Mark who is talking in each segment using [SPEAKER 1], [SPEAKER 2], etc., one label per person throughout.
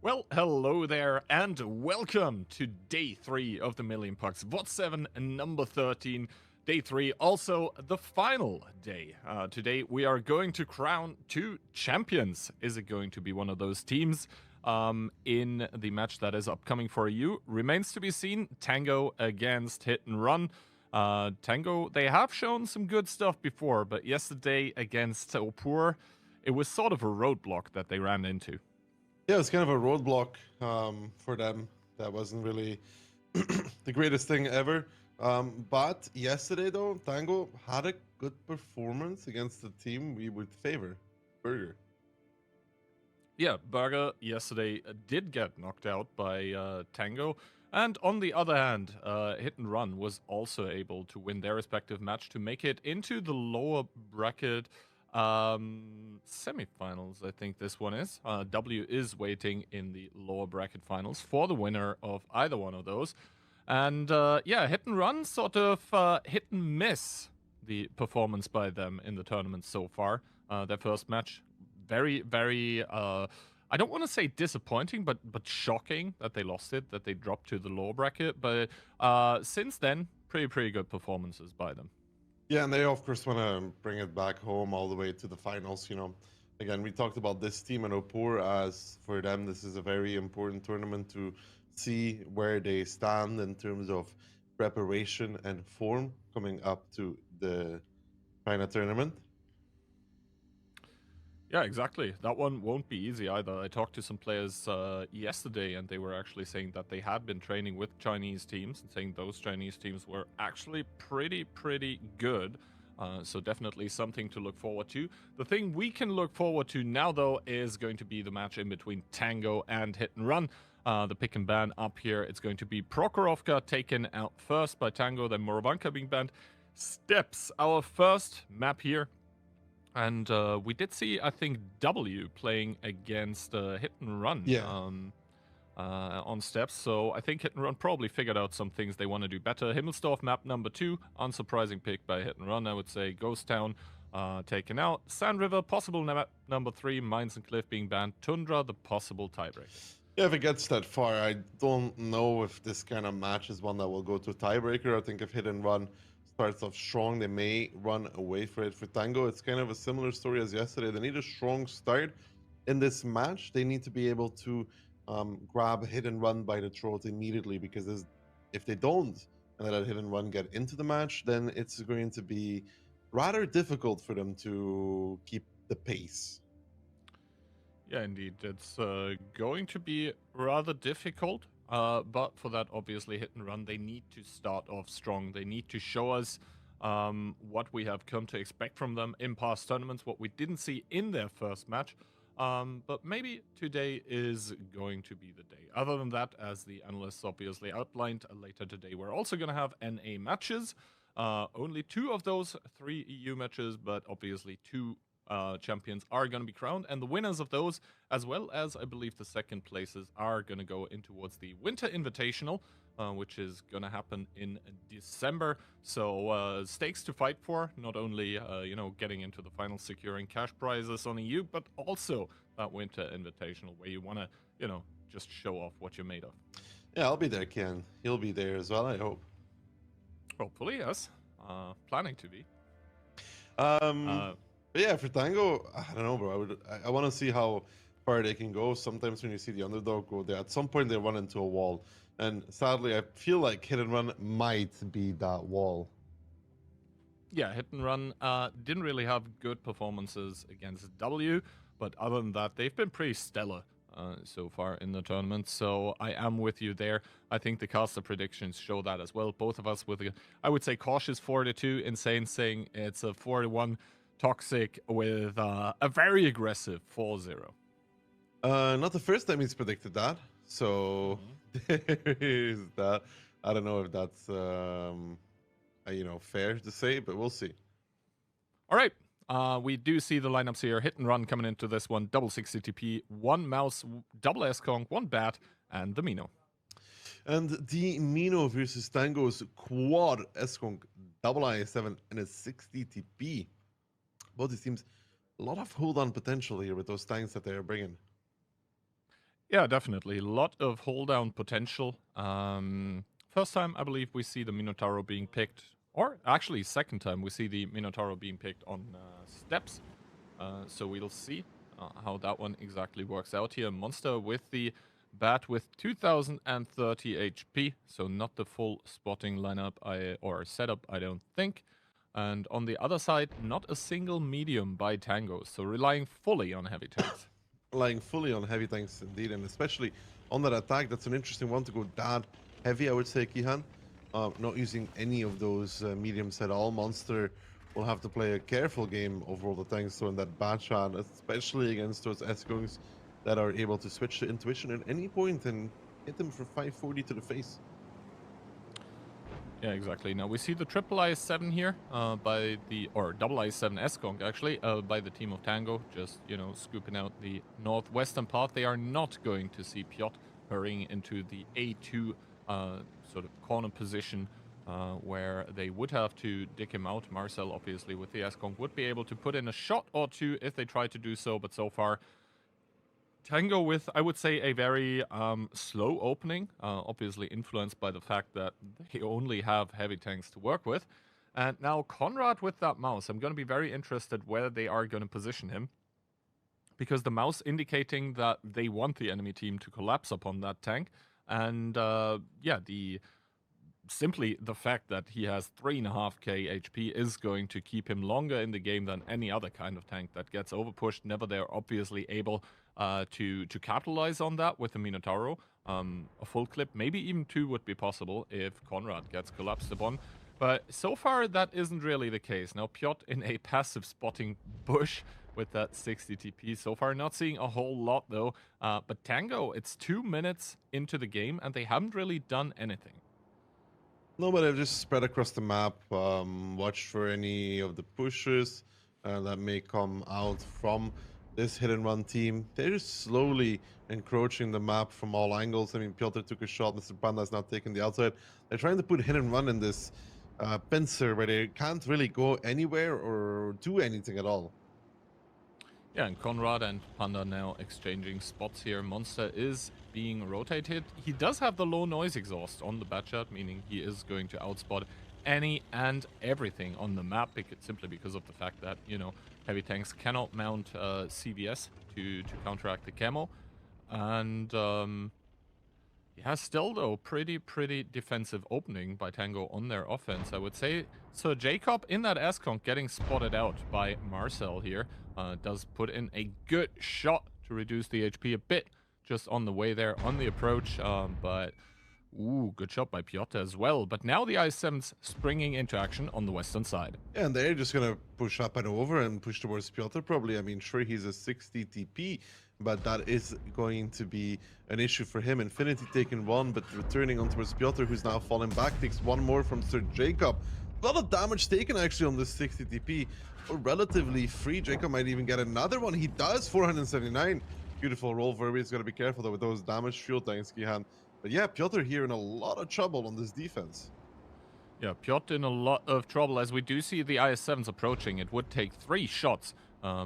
[SPEAKER 1] Well, hello there, and welcome to day 3 of the Million Pucks VOD 7, number 13. Day 3, also the final day. Today we are going to crown 2 champions. Is it going to be one of those teams in the match that is upcoming for you? Remains to be seen. Tango against Hit and Run. Tango, they have shown some good stuff before, but yesterday against Opur, it was sort of a roadblock that they ran into.
[SPEAKER 2] Yeah, it's kind of a roadblock for them. That wasn't really the greatest thing ever. But yesterday, though, Tango had a good performance against the team we would favor, Burger.
[SPEAKER 1] Yeah, Burger yesterday did get knocked out by Tango. And on the other hand, Hit and Run was also able to win their respective match to make it into the lower bracket semifinals, I think this one is. W is waiting in the lower bracket finals for the winner of either one of those. And yeah, Hit and Run sort of hit and miss the performance by them in the tournament so far. Their first match, very I don't want to say disappointing, but shocking that they lost it, that they dropped to the lower bracket. But since then, pretty good performances by them.
[SPEAKER 2] Yeah, and they of course want to bring it back home all the way to the finals. Again, we talked about this team and Opur as for them, this is a very important tournament to see where they stand in terms of preparation and form coming up to the China tournament.
[SPEAKER 1] Yeah, exactly. That one won't be easy either. I talked to some players yesterday, and they were actually saying that they had been training with Chinese teams, and saying those Chinese teams were actually pretty good. So definitely something to look forward to. The thing we can look forward to now, though, is going to be the match in between Tango and Hit and Run. The pick and ban up here, it's going to be Prokhorovka taken out first by Tango, then Moravanka being banned. Steps, our first map here. And we did see, I think, W playing against Hit and Run on steps. So I think Hit and Run probably figured out some things they want to do better. Himmelsdorf map number 2, unsurprising pick by Hit and Run, I would say. Ghost Town taken out. Sand River, possible map number 3. Mines and Cliff being banned. Tundra, the possible tiebreaker.
[SPEAKER 2] Yeah, if it gets that far, I don't know if this kind of match is one that will go to tiebreaker. I think if Hit and Run starts off strong, they may run away for it. For Tango, it's kind of a similar story as yesterday. They need a strong start in this match. They need to be able to grab Hit and Run by the throat immediately, because if they don't and let Hit and Run get into the match, then it's going to be rather difficult for them to keep the pace.
[SPEAKER 1] Yeah, indeed. It's going to be rather difficult. But for that, obviously, Hit and Run, they need to start off strong. They need to show us what we have come to expect from them in past tournaments, what we didn't see in their first match. But maybe today is going to be the day. Other than that, as the analysts obviously outlined later today, we're also going to have NA matches. Only 2 of those 3 EU matches, but obviously 2 champions are going to be crowned, and the winners of those, as well as I believe the second places, are going to go in towards the Winter Invitational, which is going to happen in December. So stakes to fight for, not only getting into the final, securing cash prizes on EU, but also that Winter Invitational where you want to just show off what you're made of.
[SPEAKER 2] Yeah, I'll be there, Ken. He'll be there as well, I hope.
[SPEAKER 1] Hopefully, yes. Planning to be.
[SPEAKER 2] But yeah, for Tango, I don't know, bro. I want to see how far they can go. Sometimes when you see the underdog go there, at some point they run into a wall. And sadly, I feel like Hit and Run might be that wall.
[SPEAKER 1] Yeah, Hit and Run didn't really have good performances against W, but other than that, they've been pretty stellar so far in the tournament. So I am with you there. I think the caster predictions show that as well. Both of us with, I would say, cautious 4-2, Insane saying it's a 4-1, Toxic with a very aggressive 4-0.
[SPEAKER 2] Not the first time he's predicted that. So there is that. I don't know if that's fair to say, but we'll see.
[SPEAKER 1] All right. We do see the lineups here. Hit and Run coming into this one. Double 60 TP, 1 Mouse, double S-Kong, 1 Bat, and the Mino.
[SPEAKER 2] And the Mino versus Tango's quad S-Kong, double I7, and a 60 TP. Both these teams, a lot of hold-on potential here with those tanks that they are bringing.
[SPEAKER 1] Yeah, definitely. A lot of hold down potential. First time I believe we see the Minotauro being picked, or actually second time we see the Minotauro being picked on steps. So we'll see how that one exactly works out here. Monster with the bat with 2030 HP, so not the full spotting lineup or setup, I don't think. And on the other side, not a single medium by Tango, so relying fully on heavy tanks.
[SPEAKER 2] Relying fully on heavy tanks indeed, and especially on that attack. That's an interesting one to go that heavy, I would say, Kihan. Not using any of those mediums at all. Monster will have to play a careful game over all the tanks, so in that bad shot, especially against those S-Gungs that are able to switch to intuition at any point and hit them for 540 to the face.
[SPEAKER 1] Yeah, exactly. Now we see the triple IS-7 here by the, or double IS-7 S-Kong actually, by the team of Tango, just, you know, scooping out the northwestern part. They are not going to see Piotr hurrying into the A2 sort of corner position where they would have to dig him out. Marcel, obviously, with the S-Kong would be able to put in a shot or two if they try to do so, but so far Tango with, I would say, a very slow opening, obviously influenced by the fact that they only have heavy tanks to work with. And now Conrad with that mouse, I'm going to be very interested where they are going to position him. Because the mouse indicating that they want the enemy team to collapse upon that tank. And yeah, simply the fact that he has 3.5k HP is going to keep him longer in the game than any other kind of tank that gets overpushed. Never they're obviously able to capitalize on that with the Minotauro. A full clip, maybe even two would be possible if Conrad gets collapsed upon. But so far, that isn't really the case. Now, Piotr in a passive spotting bush with that 60 TP. So far, not seeing a whole lot, though. But Tango, it's 2 minutes into the game, and they haven't really done anything.
[SPEAKER 2] No, but I've just spread across the map, watched for any of the pushes that may come out from this hit and run team. They're just slowly encroaching the map from all angles. I mean, Piotr took a shot, Mr. Panda's not taking the outside. They're trying to put hit and run in this pincer where they can't really go anywhere or do anything at all.
[SPEAKER 1] Yeah, and Conrad and Panda now exchanging spots here. Monster is being rotated. He does have the low noise exhaust on the Batchat, meaning he is going to outspot any and everything on the map, simply because of the fact that, you know, heavy tanks cannot mount CVS to counteract the camo. And yeah, still though, pretty defensive opening by Tango on their offense, I would say. So Jacob in that S-Conk getting spotted out by Marcel here. Does put in a good shot to reduce the HP a bit just on the way there on the approach. But, ooh, good shot by Piotr as well. But now the IS-7's springing into action on the western side.
[SPEAKER 2] Yeah, and they're just going to push up and over and push towards Piotr probably. I mean, sure, he's a 60 TP, but that is going to be an issue for him. Infinity taking one, but returning on towards Piotr, who's now falling back, takes one more from Sir Jacob. A lot of damage taken actually on this 60 TP. Relatively free. Jacob might even get another one. He does, 479. Beautiful roll. Verbi's got to be careful though with those damage fuel tanks, Kihan. But yeah, Piotr here in a lot of trouble on this defense.
[SPEAKER 1] Yeah, Piotr in a lot of trouble as we do see the IS-7s approaching. It would take 3 shots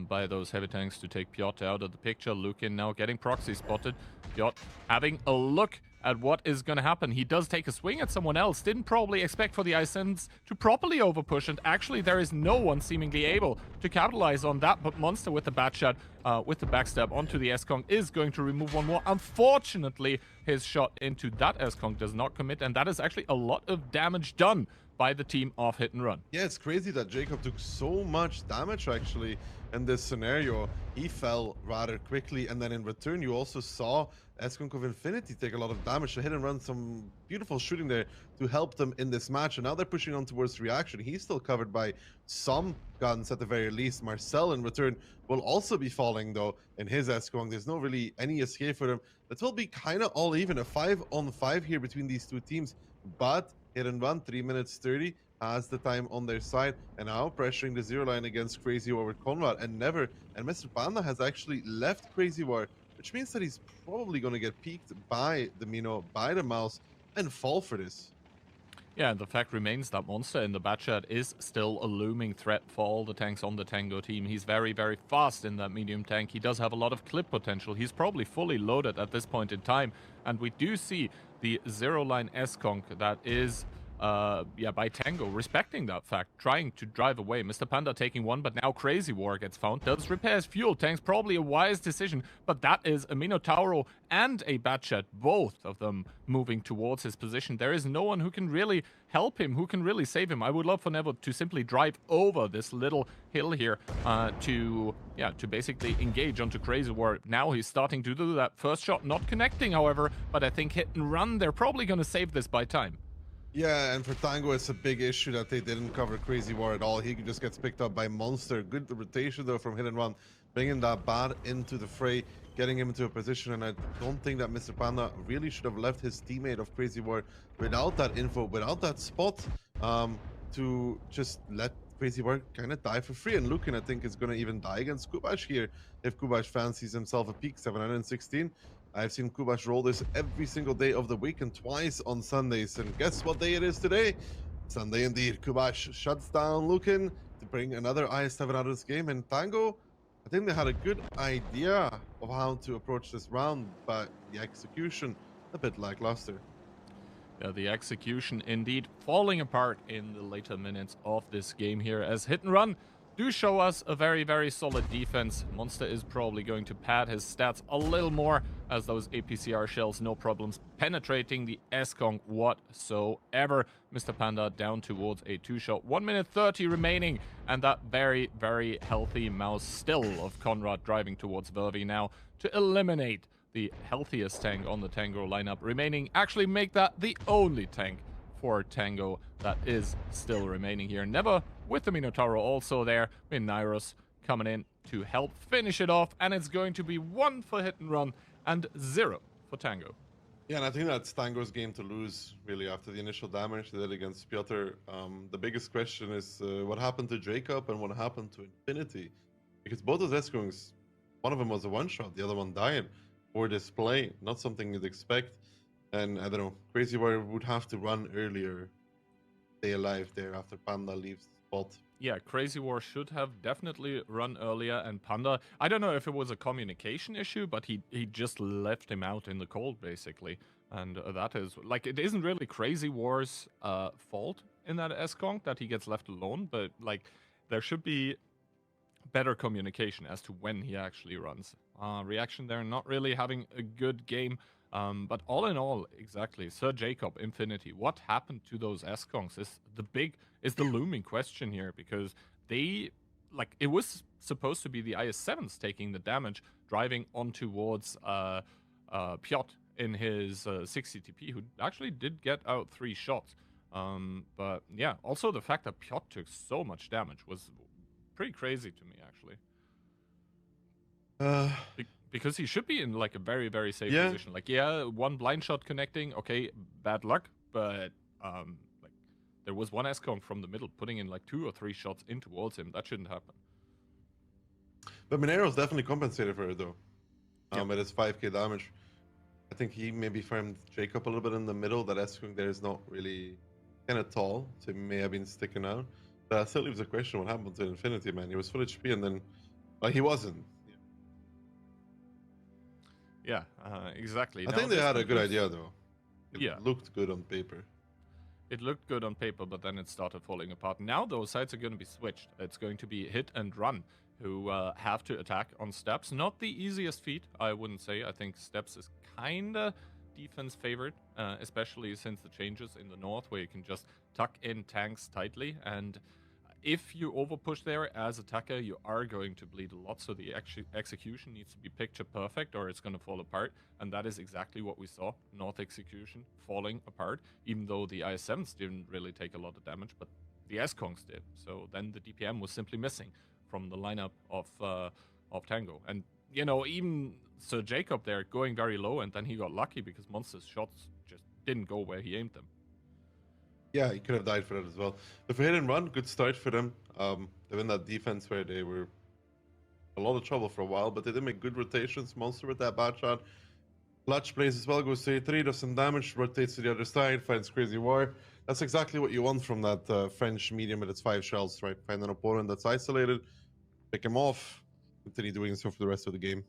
[SPEAKER 1] by those heavy tanks to take Piotr out of the picture. Lukin now getting proxy spotted. Piotr having a look at what is going to happen. He does take a swing at someone else. Didn't probably expect for the IS-7s to properly overpush, and actually there is no one seemingly able to capitalize on that, but Monster with the bat shot, with the backstab onto the S-Kong is going to remove one more. Unfortunately, his shot into that S-Kong does not commit, and that is actually a lot of damage done by the team of Hit and Run.
[SPEAKER 2] Yeah, it's crazy that Jacob took so much damage actually in this scenario. He fell rather quickly, and then in return you also saw S-Kong of Infinity take a lot of damage. To Hit and Run some beautiful shooting there to help them in this match, and now they're pushing on towards Reaction. He's still covered by some guns at the very least. Marcel in return will also be falling though in his S-Kong. There's no really any escape for them. That will be kind of all even, a 5-on-5 here between these two teams, but Hit and Run, 3 minutes 30, has the time on their side, and now pressuring the zero line against Crazy War with Conrad and Mr. Panda has actually left Crazy War, which means that he's probably going to get peeked by the Mino, by the mouse, and fall for this.
[SPEAKER 1] Yeah, and the fact remains that Monster in the Batchat is still a looming threat for all the tanks on the Tango team. He's very, very fast in that medium tank. He does have a lot of clip potential. He's probably fully loaded at this point in time. And we do see the zero-line S-Conk that is by Tango, respecting that fact, trying to drive away. Mr. Panda taking one, but now Crazy War gets found. Does repair his fuel tanks, probably a wise decision, but that is a Minotauro and a Batchat, both of them moving towards his position. There is no one who can really help him, who can really save him. I would love for Nevo to simply drive over this little hill here to basically engage onto Crazy War. Now he's starting to do that. First shot not connecting, however, but I think hit and run, they're probably going to save this by time.
[SPEAKER 2] Yeah, and for Tango, it's a big issue that they didn't cover Crazy War at all. He just gets picked up by Monster. Good rotation, though, from Hit and Run, bringing that Bat into the fray, getting him into a position, and I don't think that Mr. Panda really should have left his teammate of Crazy War without that info, without that spot, to just let Crazy War kind of die for free. And Lukin, I think, is going to even die against Kubash here if Kubash fancies himself a peak 716. I've seen Kubash roll this every single day of the week and twice on Sundays. And guess what day it is today? Sunday indeed. Kubash shuts down Lukin to bring another IS-7 out of this game. And Tango, I think they had a good idea of how to approach this round, but the execution, a bit lackluster.
[SPEAKER 1] Yeah, the execution indeed falling apart in the later minutes of this game here, as Hit and Run do show us a very, very solid defense. Monster is probably going to pad his stats a little more, as those APCR shells, no problems penetrating the S-Conk whatsoever. Mr. Panda down towards a 2-shot. 1 minute 30 remaining, and that very, very healthy mouse still of Conrad driving towards Vervi now to eliminate the healthiest tank on the Tango lineup remaining. Actually make that the only tank for Tango that is still remaining here. Never with the Minotauro also there. Nairos coming in to help finish it off, and it's going to be 1 for Hit and Run and 0 for Tango.
[SPEAKER 2] Yeah, and I think that's Tango's game to lose, really, after the initial damage they did against Piotr. The biggest question is what happened to Jacob and what happened to Infinity? Because both of those Eskongs, one of them was a one-shot, the other one died for display, not something you'd expect. And I don't know, Crazy Warrior would have to run earlier, stay alive there after Panda leaves the spot.
[SPEAKER 1] Yeah, Crazy War should have definitely run earlier, and Panda, I don't know if it was a communication issue, but he just left him out in the cold, basically. And that is, like, it isn't really Crazy War's fault in that S-Conk that he gets left alone, but, like, there should be better communication as to when he actually runs. Reaction there, not really having a good game. But all in all, exactly, Sir Jacob, Infinity, what happened to those S-Conks is the looming question here, because they, like, it was supposed to be the IS-7s taking the damage, driving on towards Piotr in his 60 TP, who actually did get out 3 shots. But yeah, also the fact that Piotr took so much damage was pretty crazy to me, actually. Because he should be in, like, a very, very safe position. Like, yeah, one blind shot connecting, okay, bad luck, but like, there was one S-Conk from the middle putting in like 2 or 3 shots in towards him. That shouldn't happen.
[SPEAKER 2] But Minero's definitely compensated for it, though. With his 5k damage. I think he maybe farmed Jacob a little bit in the middle. That S-Conk there is not really kind of tall, so he may have been sticking out. But that still leaves the question, what happened to Infinity, man? He was full HP and then, like, he wasn't.
[SPEAKER 1] Yeah, exactly.
[SPEAKER 2] I think they had a good idea, though. It looked good on paper.
[SPEAKER 1] It looked good on paper, but then it started falling apart. Now those sides are going to be switched. It's going to be Hit and Run, who have to attack on Steps. Not the easiest feat, I wouldn't say. I think Steps is kind of defense favored, especially since the changes in the north, where you can just tuck in tanks tightly. And if you overpush there as attacker, you are going to bleed a lot, so the execution needs to be picture perfect or it's going to fall apart, and that is exactly what we saw. North execution falling apart, even though the IS-7s didn't really take a lot of damage, but the S-Kongs did. So then the DPM was simply missing from the lineup of Tango. And, you know, even Sir Jacob there going very low, and then he got lucky because Monster's shots just didn't go where he aimed them.
[SPEAKER 2] Yeah, he could have died for that as well. But for Hit and Run, good start for them. They're in that defense where they were a lot of trouble for a while, but they did make good rotations. Monster with that bad shot. Clutch plays as well, goes to A3, does some damage, rotates to the other side, finds Crazy War. That's exactly what you want from that French medium with its 5 shells, right? Find an opponent that's isolated, pick him off, continue doing so for the rest of the game.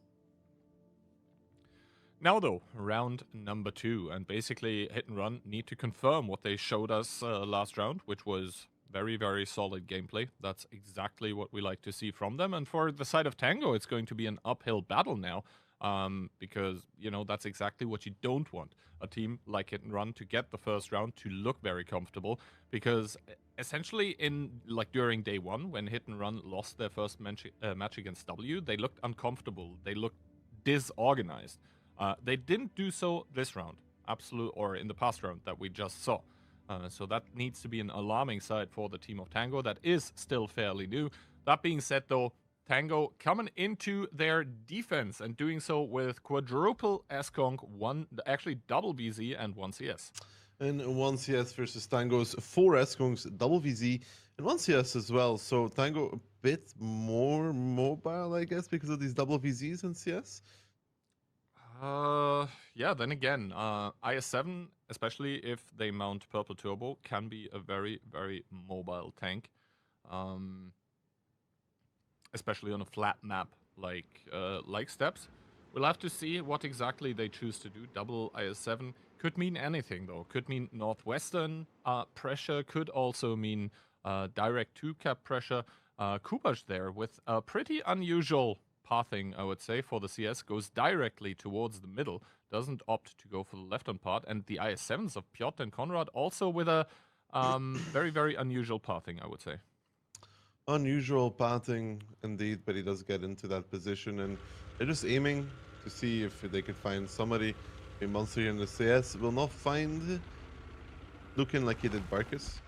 [SPEAKER 1] Now, though, round number 2, and basically Hit and Run need to confirm what they showed us last round, which was very, very solid gameplay. That's exactly what we like to see from them. And for the side of Tango, it's going to be an uphill battle now, because, you know, that's exactly what you don't want. A team like Hit and Run to get the first round to look very comfortable, because essentially during day 1, when Hit and Run lost their first match against W, they looked uncomfortable. They looked disorganized. They didn't do so this round, or in the past round that we just saw. So that needs to be an alarming side for the team of Tango that is still fairly new. That being said, though, Tango coming into their defense and doing so with quadruple S-Conk, double VZ and 1 CS.
[SPEAKER 2] And 1 CS versus Tango's 4 S-Kongs, double VZ, and 1 CS as well. So Tango a bit more mobile, I guess, because of these double VZs and CS.
[SPEAKER 1] Yeah, then again, IS-7, especially if they mount Purple Turbo, can be a very, very mobile tank. Especially on a flat map like Steps. We'll have to see what exactly they choose to do. Double IS-7 could mean anything, though. Could mean Northwestern pressure, could also mean direct 2-cap pressure. Kubash there with a pretty unusual pathing, I would say, for the CS, goes directly towards the middle, doesn't opt to go for the left-hand part, and the IS-7s of Piotr and Konrad also with a very, very unusual pathing, I would say.
[SPEAKER 2] Unusual pathing, indeed, but he does get into that position, and they're just aiming to see if they can find somebody. A monster here in the CS will not find looking like he did Barkus.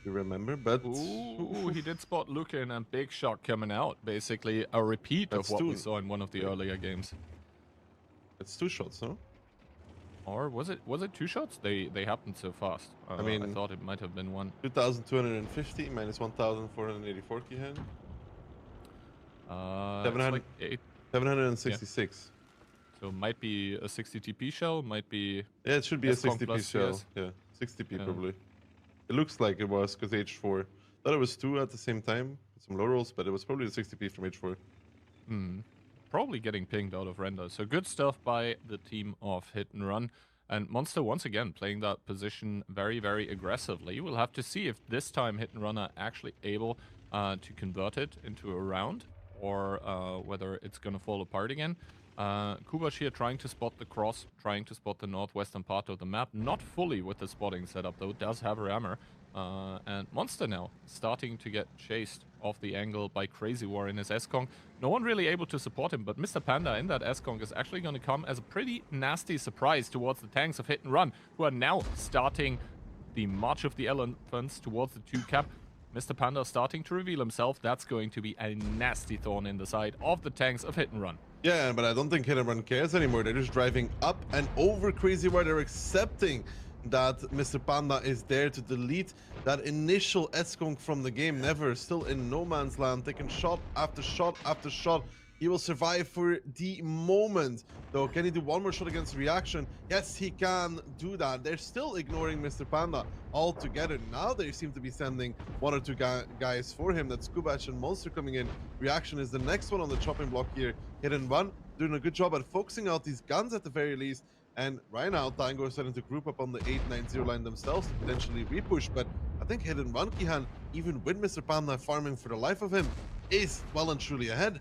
[SPEAKER 2] You remember, but
[SPEAKER 1] ooh, he did spot Lukin, and big shot coming out. Basically, a repeat of what we saw in one of the earlier games.
[SPEAKER 2] It's 2 shots, no?
[SPEAKER 1] Or was it 2 shots? They happened so fast. I mean, I thought it might have been 1.
[SPEAKER 2] 2,250 minus 1,484 key hand. 766.
[SPEAKER 1] Yeah. So might be a 60 TP shell. Might be.
[SPEAKER 2] Yeah, it should be a 60 TP shell. CS. Yeah, 60 TP probably. It looks like it was, because H4. Thought it was 2 at the same time, with some low rolls, but it was probably the 60p from H4.
[SPEAKER 1] Probably getting pinged out of render. So good stuff by the team of Hit and Run. And Monster once again playing that position very, very aggressively. We'll have to see if this time Hit and Run are actually able to convert it into a round, or whether it's going to fall apart again. Kubash here trying to spot the cross, trying to spot the northwestern part of the map. Not fully with the spotting setup, though. Does have rammer. And Monster now starting to get chased off the angle by Crazy War in his S-Kong. No one really able to support him, but Mr. Panda in that S-Kong is actually going to come as a pretty nasty surprise towards the tanks of Hit and Run, who are now starting the March of the Elephants towards the 2-cap. Mr. Panda starting to reveal himself. That's going to be a nasty thorn in the side of the tanks of Hit and Run.
[SPEAKER 2] Yeah, but I don't think Hit and Run cares anymore. They're just driving up and over Crazy War. They're accepting that Mr. Panda is there to delete that initial S-Kong from the game. Never, still in no man's land, taking shot after shot after shot. He will survive for the moment. Though, can he do one more shot against reaction? Yes, he can do that. They're still ignoring Mr. Panda altogether. Now they seem to be sending 1 or 2 guys for him. That's Kubash and Monster coming in. Reaction is the next one on the chopping block here. Hit and Run doing a good job at focusing out these guns at the very least. And right now, Tango is starting to group up on the 890 line themselves to potentially repush. But I think Hit and Run, Kihan, even with Mr. Panda farming for the life of him, is well and truly ahead.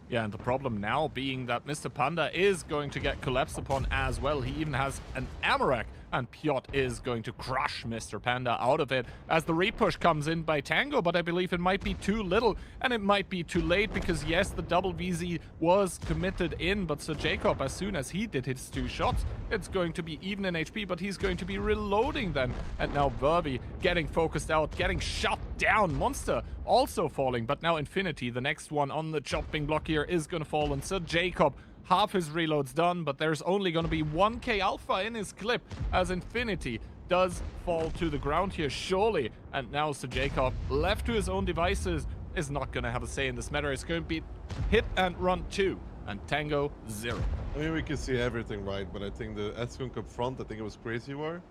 [SPEAKER 1] Yeah, and the problem now being that Mr. Panda is going to get collapsed upon as well. He even has an Amarak, and Piotr is going to crush Mr. Panda out of it as the repush comes in by Tango, but I believe it might be too little and it might be too late, because yes, the double VZ was committed in, but Sir Jacob, as soon as he did his 2 shots, it's going to be even in HP, but he's going to be reloading then. And now Verby getting focused out, getting shot down. Monster also falling, but now Infinity, the next one on the chopping block here, is going to fall, and Sir Jacob, half his reload's done, but there's only going to be 1k alpha in his clip as Infinity does fall to the ground here, surely. And now Sir Jacob, left to his own devices, is not going to have a say in this matter. It's going to be Hit and Run 2 and Tango 0.
[SPEAKER 2] I mean, we can see everything right, but I think the S-Kong up front, I think it was Crazy War.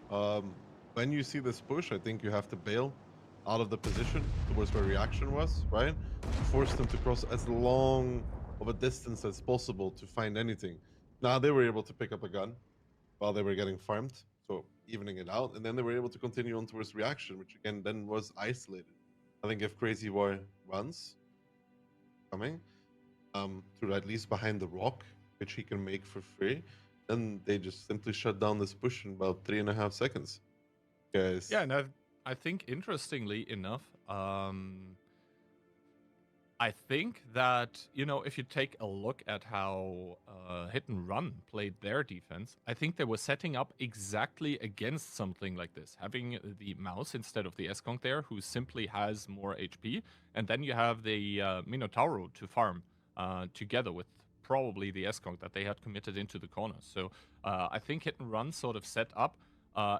[SPEAKER 2] Um, when you see this push, I think you have to bail out of the position towards where reaction was, right? To force them to cross as long of a distance as possible to find anything. Now they were able to pick up a gun while they were getting farmed, so evening it out, and then they were able to continue on towards reaction, which again then was isolated. I think if Crazy Boy runs coming, to at least behind the rock, which he can make for free, then they just simply shut down this push in about 3.5 seconds.
[SPEAKER 1] Yeah,
[SPEAKER 2] Guys,
[SPEAKER 1] and I think interestingly enough, I think that, you know, if you take a look at how Hit and Run played their defense, I think they were setting up exactly against something like this. Having the mouse instead of the Eskong there, who simply has more HP, and then you have the Minotauro to farm together with probably the Eskong that they had committed into the corner. So I think Hit and Run sort of set up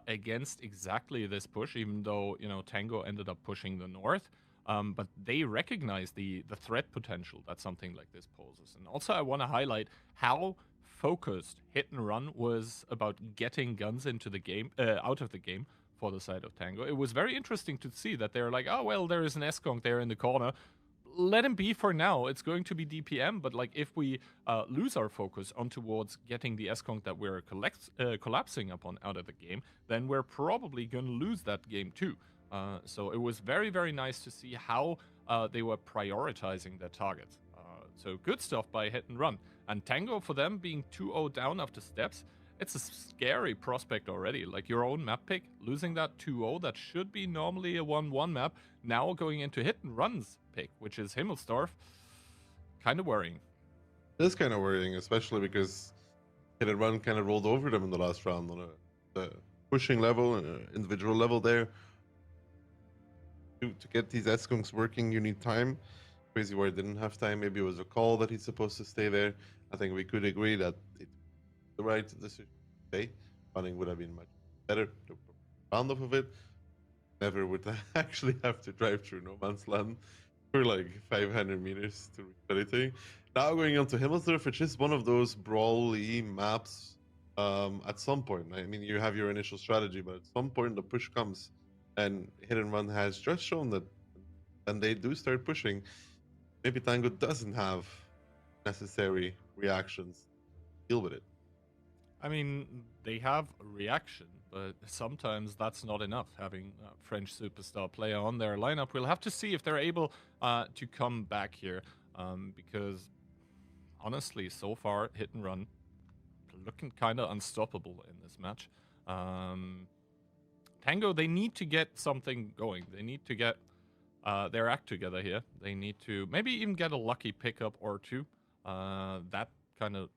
[SPEAKER 1] against exactly this push, even though, you know, Tango ended up pushing the north. But they recognize the threat potential that something like this poses. And also, I want to highlight how focused Hit and Run was about getting guns into the game, out of the game for the side of Tango. It was very interesting to see that they're like, oh well, there is an Eskong there in the corner. Let him be for now. It's going to be DPM, but like if we lose our focus on towards getting the Eskong that we're collapsing upon out of the game, then we're probably going to lose that game too. So it was very, very nice to see how they were prioritizing their targets. So good stuff by Hit and Run. And Tango, for them being 2-0 down after steps, it's a scary prospect already. Like your own map pick, losing that 2-0, that should be normally a 1-1 map, now going into Hit and Run's pick, which is Himmelsdorf. Kind of worrying.
[SPEAKER 2] it is kind of worrying, especially because Hit and Run kind of rolled over them in the last round on a pushing level, individual level there. To get these Eskungs working, you need time. Crazy Warrior didn't have time. Maybe it was a call that he's supposed to stay there. I think we could agree that it's the right decision to stay. Running would have been much better. The round off of it. Never would actually have to drive through no man's land for like 500 meters to reach anything. Now going on to Himmelsdorf, which is one of those brawly maps. At some point, I mean, you have your initial strategy, but at some point the push comes, and Hit and Run has just shown that when they do start pushing, maybe Tango doesn't have necessary reactions to deal with it.
[SPEAKER 1] I mean, they have a reaction, but sometimes that's not enough. Having a French superstar player on their lineup, we'll have to see if they're able to come back here. Because honestly, so far, Hit and Run looking kind of unstoppable in this match. Tango, they need to get something going. They need to get their act together here. They need to maybe even get a lucky pickup or two. That kind of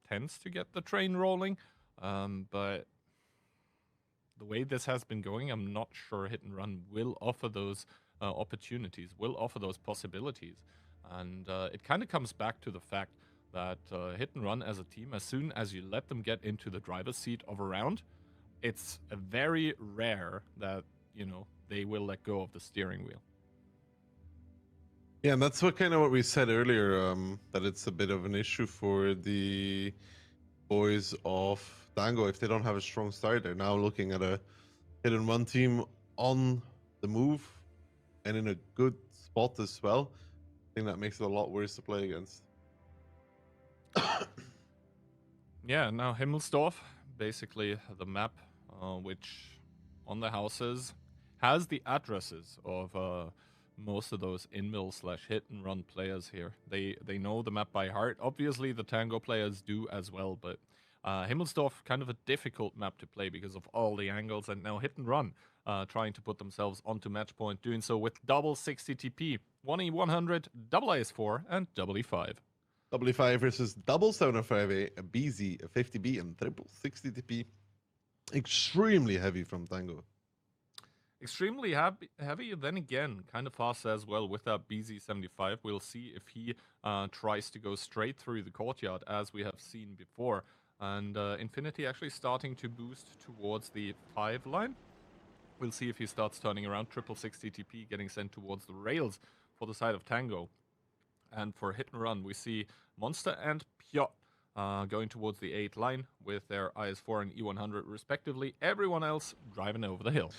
[SPEAKER 1] tends to get the train rolling. But the way this has been going, I'm not sure Hit and Run will offer those opportunities, will offer those possibilities. And it kind of comes back to the fact that Hit and Run as a team, as soon as you let them get into the driver's seat of a round, it's very rare that, you know, they will let go of the steering wheel.
[SPEAKER 2] Yeah, and that's what we said earlier. That it's a bit of an issue for the boys of Tango if they don't have a strong start. They're now looking at a Hit and Run team on the move and in a good spot as well. I think that makes it a lot worse to play against.
[SPEAKER 1] Yeah, now Himmelsdorf, basically the map which on the houses has the addresses of most of those in-mill slash hit and run players here. They know the map by heart. Obviously, the Tango players do as well, but Himmelsdorf kind of a difficult map to play because of all the angles, and now hit and run trying to put themselves onto match point, doing so with double 60 TP, 1E100, double IS4, and double E5.
[SPEAKER 2] Double E5 versus double 705A, a BZ, a 50B, and triple 60 TP. Extremely heavy from Tango.
[SPEAKER 1] Extremely heavy, then again, kind of fast as well with that BZ75. We'll see if he tries to go straight through the courtyard as we have seen before. And Infinity actually starting to boost towards the 5 line. We'll see if he starts turning around. Triple 60 TP getting sent towards the rails for the side of Tango. And for Hit and Run, we see Monster and Piot going towards the 8 line with their IS-4 and E100 respectively. Everyone else driving over the hill.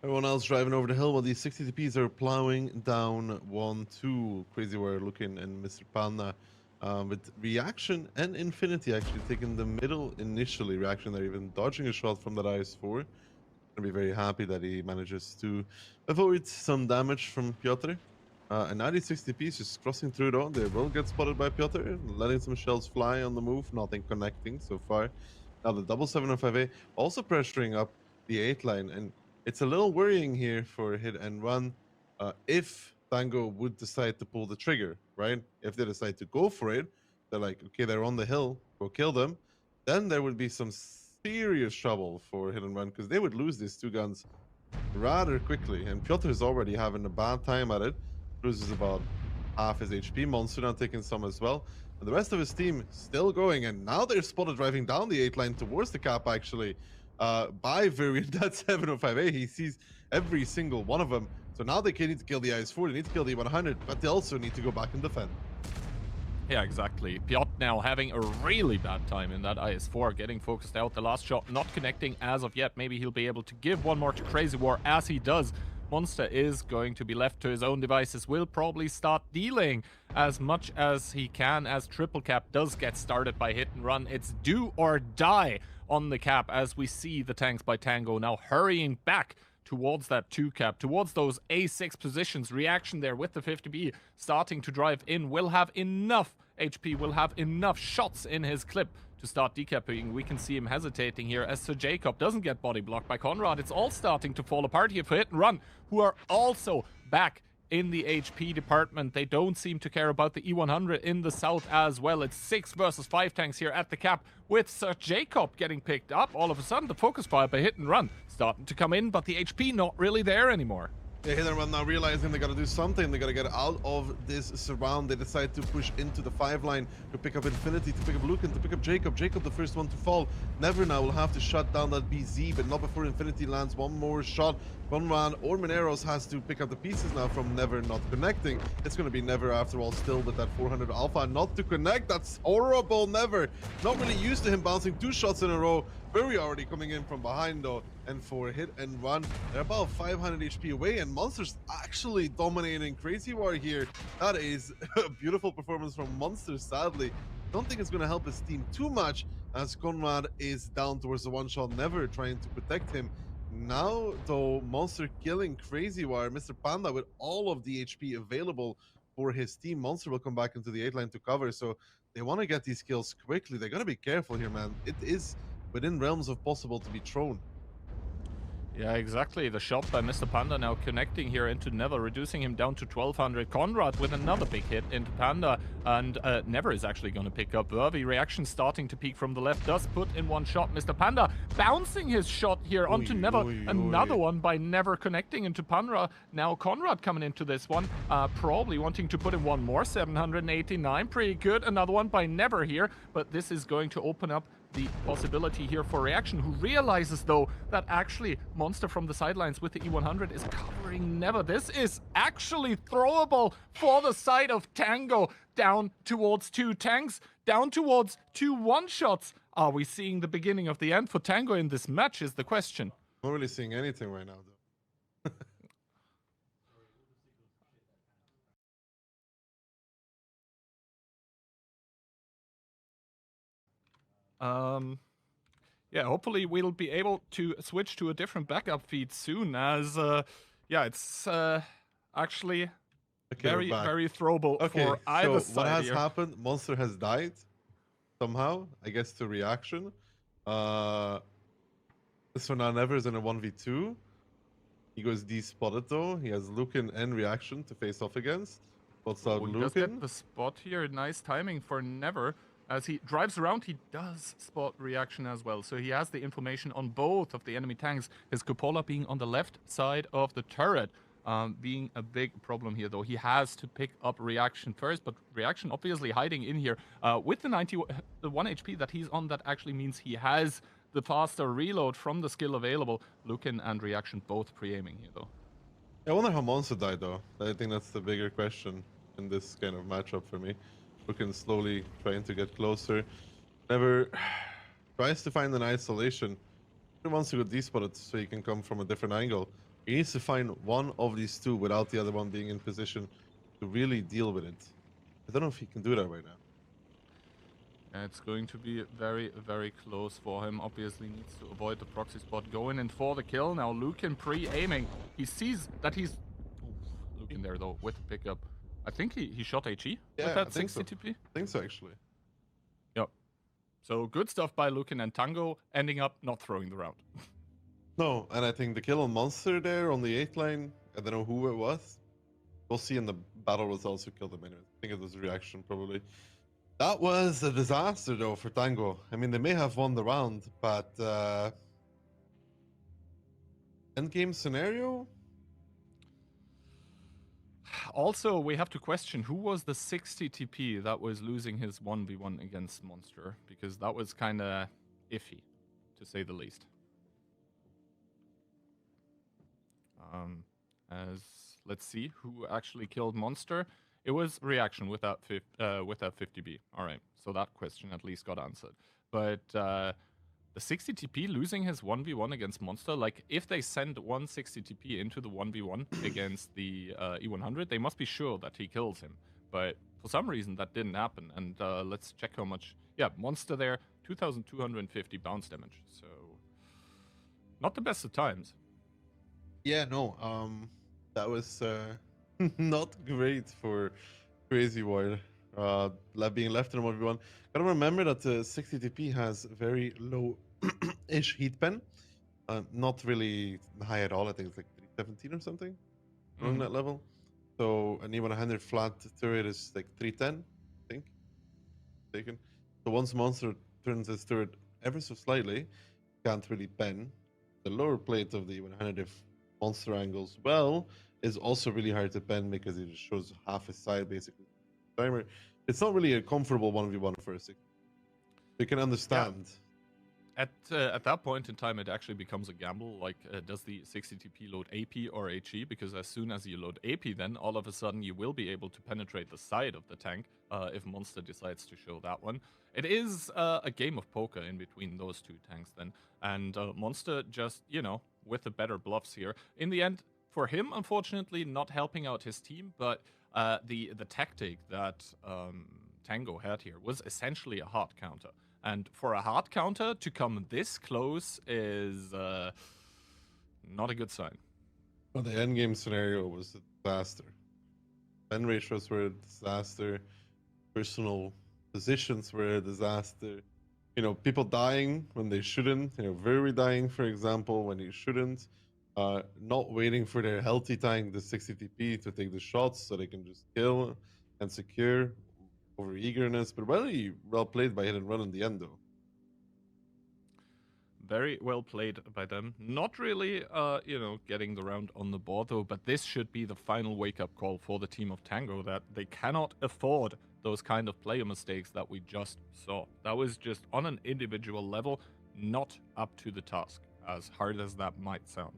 [SPEAKER 2] Everyone else driving over the hill while these 60 TPs are plowing down 1-2. Crazy Warrior looking and Mr. Panda with Reaction and Infinity actually taking the middle initially. Reaction there even dodging a shot from that IS-4. Gonna be very happy that he manages to avoid some damage from Piotr. And 96 TPs just crossing through though. They will get spotted by Piotr, letting some shells fly on the move. Nothing connecting so far. Now the double 705A also pressuring up the 8 line. And it's a little worrying here for hit and run if Tango would decide to pull the trigger, right? If they decide to go for it, they're like, okay, they're on the hill, go kill them. Then there would be some serious trouble for hit and run because they would lose these two guns rather quickly. And Piotr is already having a bad time at it. Loses about half his HP. Monster now taking some as well. And the rest of his team still going. And now they're spotted driving down the 8 line towards the cap actually by Variant. That 705A. He sees every single one of them. So now they need to kill the IS-4. They need to kill the 100. But they also need to go back and defend.
[SPEAKER 1] Yeah, exactly. Piotr now having a really bad time in that IS-4, getting focused out. The last shot not connecting as of yet. Maybe he'll be able to give one more to Crazy War. As he does, Monster is going to be left to his own devices. Will probably start dealing as much as he can as Triple Cap does get started by hit and run. It's do or die on the cap as we see the tanks by Tango now hurrying back towards that 2 cap, towards those A6 positions. Reaction there with the 50B starting to drive in. Will have enough HP, will have enough shots in his clip to start decapping. We can see him hesitating here as Sir Jacob doesn't get body blocked by Conrad. It's all starting to fall apart here for Hit and Run, who are also back in the HP department. They don't seem to care about the E100 in the south as well. It's 6 versus 5 tanks here at the cap with Sir Jacob getting picked up. All of a sudden, the focus fire by Hit and Run starting to come in, but the HP not really there anymore.
[SPEAKER 2] Yeah, Hit and Run now realizing they gotta do something. They gotta get out of this surround. They decide to push into the 5 line to pick up Infinity, to pick up Lucan, to pick up Jacob. Jacob, the first one to fall. Never now will have to shut down that BZ, but not before Infinity lands one more shot. Conrad or Mineros has to pick up the pieces now from Never not connecting. It's gonna be Never after all, still with that 400 Alpha not to connect. That's horrible, Never. Not really used to him bouncing 2 shots in a row. Very already coming in from behind though. And for Hit and Run, they're about 500 HP away, and Monster's actually dominating Crazy War here. That is a beautiful performance from Monster, sadly. Don't think it's going to help his team too much as Conrad is down towards the one-shot Never, trying to protect him. Now, though, Monster killing Crazy War, Mr. Panda with all of the HP available for his team. Monster will come back into the 8 line to cover, so they want to get these kills quickly. They got to be careful here, man. It is within realms of possible to be thrown.
[SPEAKER 1] Yeah, exactly. The shot by Mr. Panda now connecting here into Never, reducing him down to 1200. Conrad with another big hit into Panda, and Never is actually going to pick up Vervi. Reaction starting to peek from the left, does put in one shot. Mr. Panda bouncing his shot here onto Never. Another one by Never connecting into Panda. Now Conrad coming into this one, probably wanting to put in one more. 789, pretty good. Another one by Never here, but this is going to open up the possibility here for Reaction, who realizes though that actually Monster from the sidelines with the E100 is covering Never. This is actually throwable for the side of Tango. Down towards 2 tanks, down towards 2 one-shots. Are we seeing the beginning of the end for Tango in this match is the question.
[SPEAKER 2] I'm not really seeing anything right now though.
[SPEAKER 1] Yeah, hopefully we'll be able to switch to a different backup feed soon, as yeah, it's actually very throwable for either side.
[SPEAKER 2] What has
[SPEAKER 1] here.
[SPEAKER 2] happened? Monster has died somehow, I guess, to Reaction. So now Never is in a 1v2. He goes D-spotted though. He has Lucan and Reaction to face off against. What's out
[SPEAKER 1] He
[SPEAKER 2] Lucan?
[SPEAKER 1] does get the spot here. Nice timing for Never. As he drives around, he does spot Reaction as well. So he has the information on both of the enemy tanks. His cupola being on the left side of the turret, being a big problem here, though. He has to pick up Reaction first, but Reaction obviously hiding in here. With the 91 HP that he's on, that actually means he has the faster reload from the skill available. Lucan and Reaction both pre-aiming here, though.
[SPEAKER 2] I wonder how Monster died, though. I think that's the bigger question in this kind of matchup for me. Lucan slowly trying to get closer. Never tries to find an isolation. He wants to go D-spotted so he can come from a different angle. He needs to find one of these two without the other one being in position to really deal with it. I don't know if he can do that right now.
[SPEAKER 1] It's going to be very, very close for him. Obviously needs to avoid the proxy spot. Going in for the kill. Now Lucan pre-aiming. He sees that he's... Oof, Lucan there though with the pickup. I think he shot HE with that 60 TP.
[SPEAKER 2] I think so, actually.
[SPEAKER 1] Yep. So good stuff by Lucan, and Tango ending up not throwing the round.
[SPEAKER 2] No, and I think the kill on Monster there on the 8th line, I don't know who it was. We'll see in the battle results who killed him anyway. I think it was a reaction, probably. That was a disaster, though, for Tango. I mean, they may have won the round, but endgame scenario?
[SPEAKER 1] Also, we have to question who was the 60 TP that was losing his 1v1 against Monster, because that was kind of iffy, to say the least. As let's see who actually killed Monster. It was reaction with that 50B. All right, so that question at least got answered. But the 60 TP losing his 1v1 against Monster, like if they send 160 TP into the 1v1 against the E100, they must be sure that he kills him. But for some reason that didn't happen. And let's check how much. Yeah, Monster there, 2,250 bounce damage. So not the best of times.
[SPEAKER 2] Yeah, no. That was not great for Crazy Wild. Being left in a 1v1. Gotta remember that the 60 TP has very low-ish heat pen. Not really high at all. I think it's like 317 or something on that level. So an E100 flat turret is like 310, I think. Taken. So once Monster turns his turret ever so slightly, can't really pen. The lower plate of the E100, if Monster angles well, is also really hard to pen because it just shows half his side basically. Timer. It's not really a comfortable 1v1 for a 60. You can understand.
[SPEAKER 1] Yeah. At that point in time, it actually becomes a gamble. Like, does the 60 TP load AP or HE? Because as soon as you load AP, then all of a sudden you will be able to penetrate the side of the tank if Monster decides to show that one. It is a game of poker in between those two tanks then. And Monster just, you know, with the better bluffs here. In the end, for him, unfortunately, not helping out his team, but the tactic that Tango had here was essentially a hard counter. And for a hard counter to come this close is not a good sign.
[SPEAKER 2] Well, the endgame scenario was a disaster. Pen ratios were a disaster. Personal positions were a disaster. You know, people dying when they shouldn't. You know, very dying, for example, when you shouldn't. Not waiting for their healthy tank, the 60 TP, to take the shots so they can just kill and secure over eagerness. But really well played by Hit and Run in the end, though.
[SPEAKER 1] Very well played by them. Not really, you know, getting the round on the board, though, but this should be the final wake-up call for the team of Tango, that they cannot afford those kind of player mistakes that we just saw. That was just on an individual level, not up to the task, as hard as that might sound.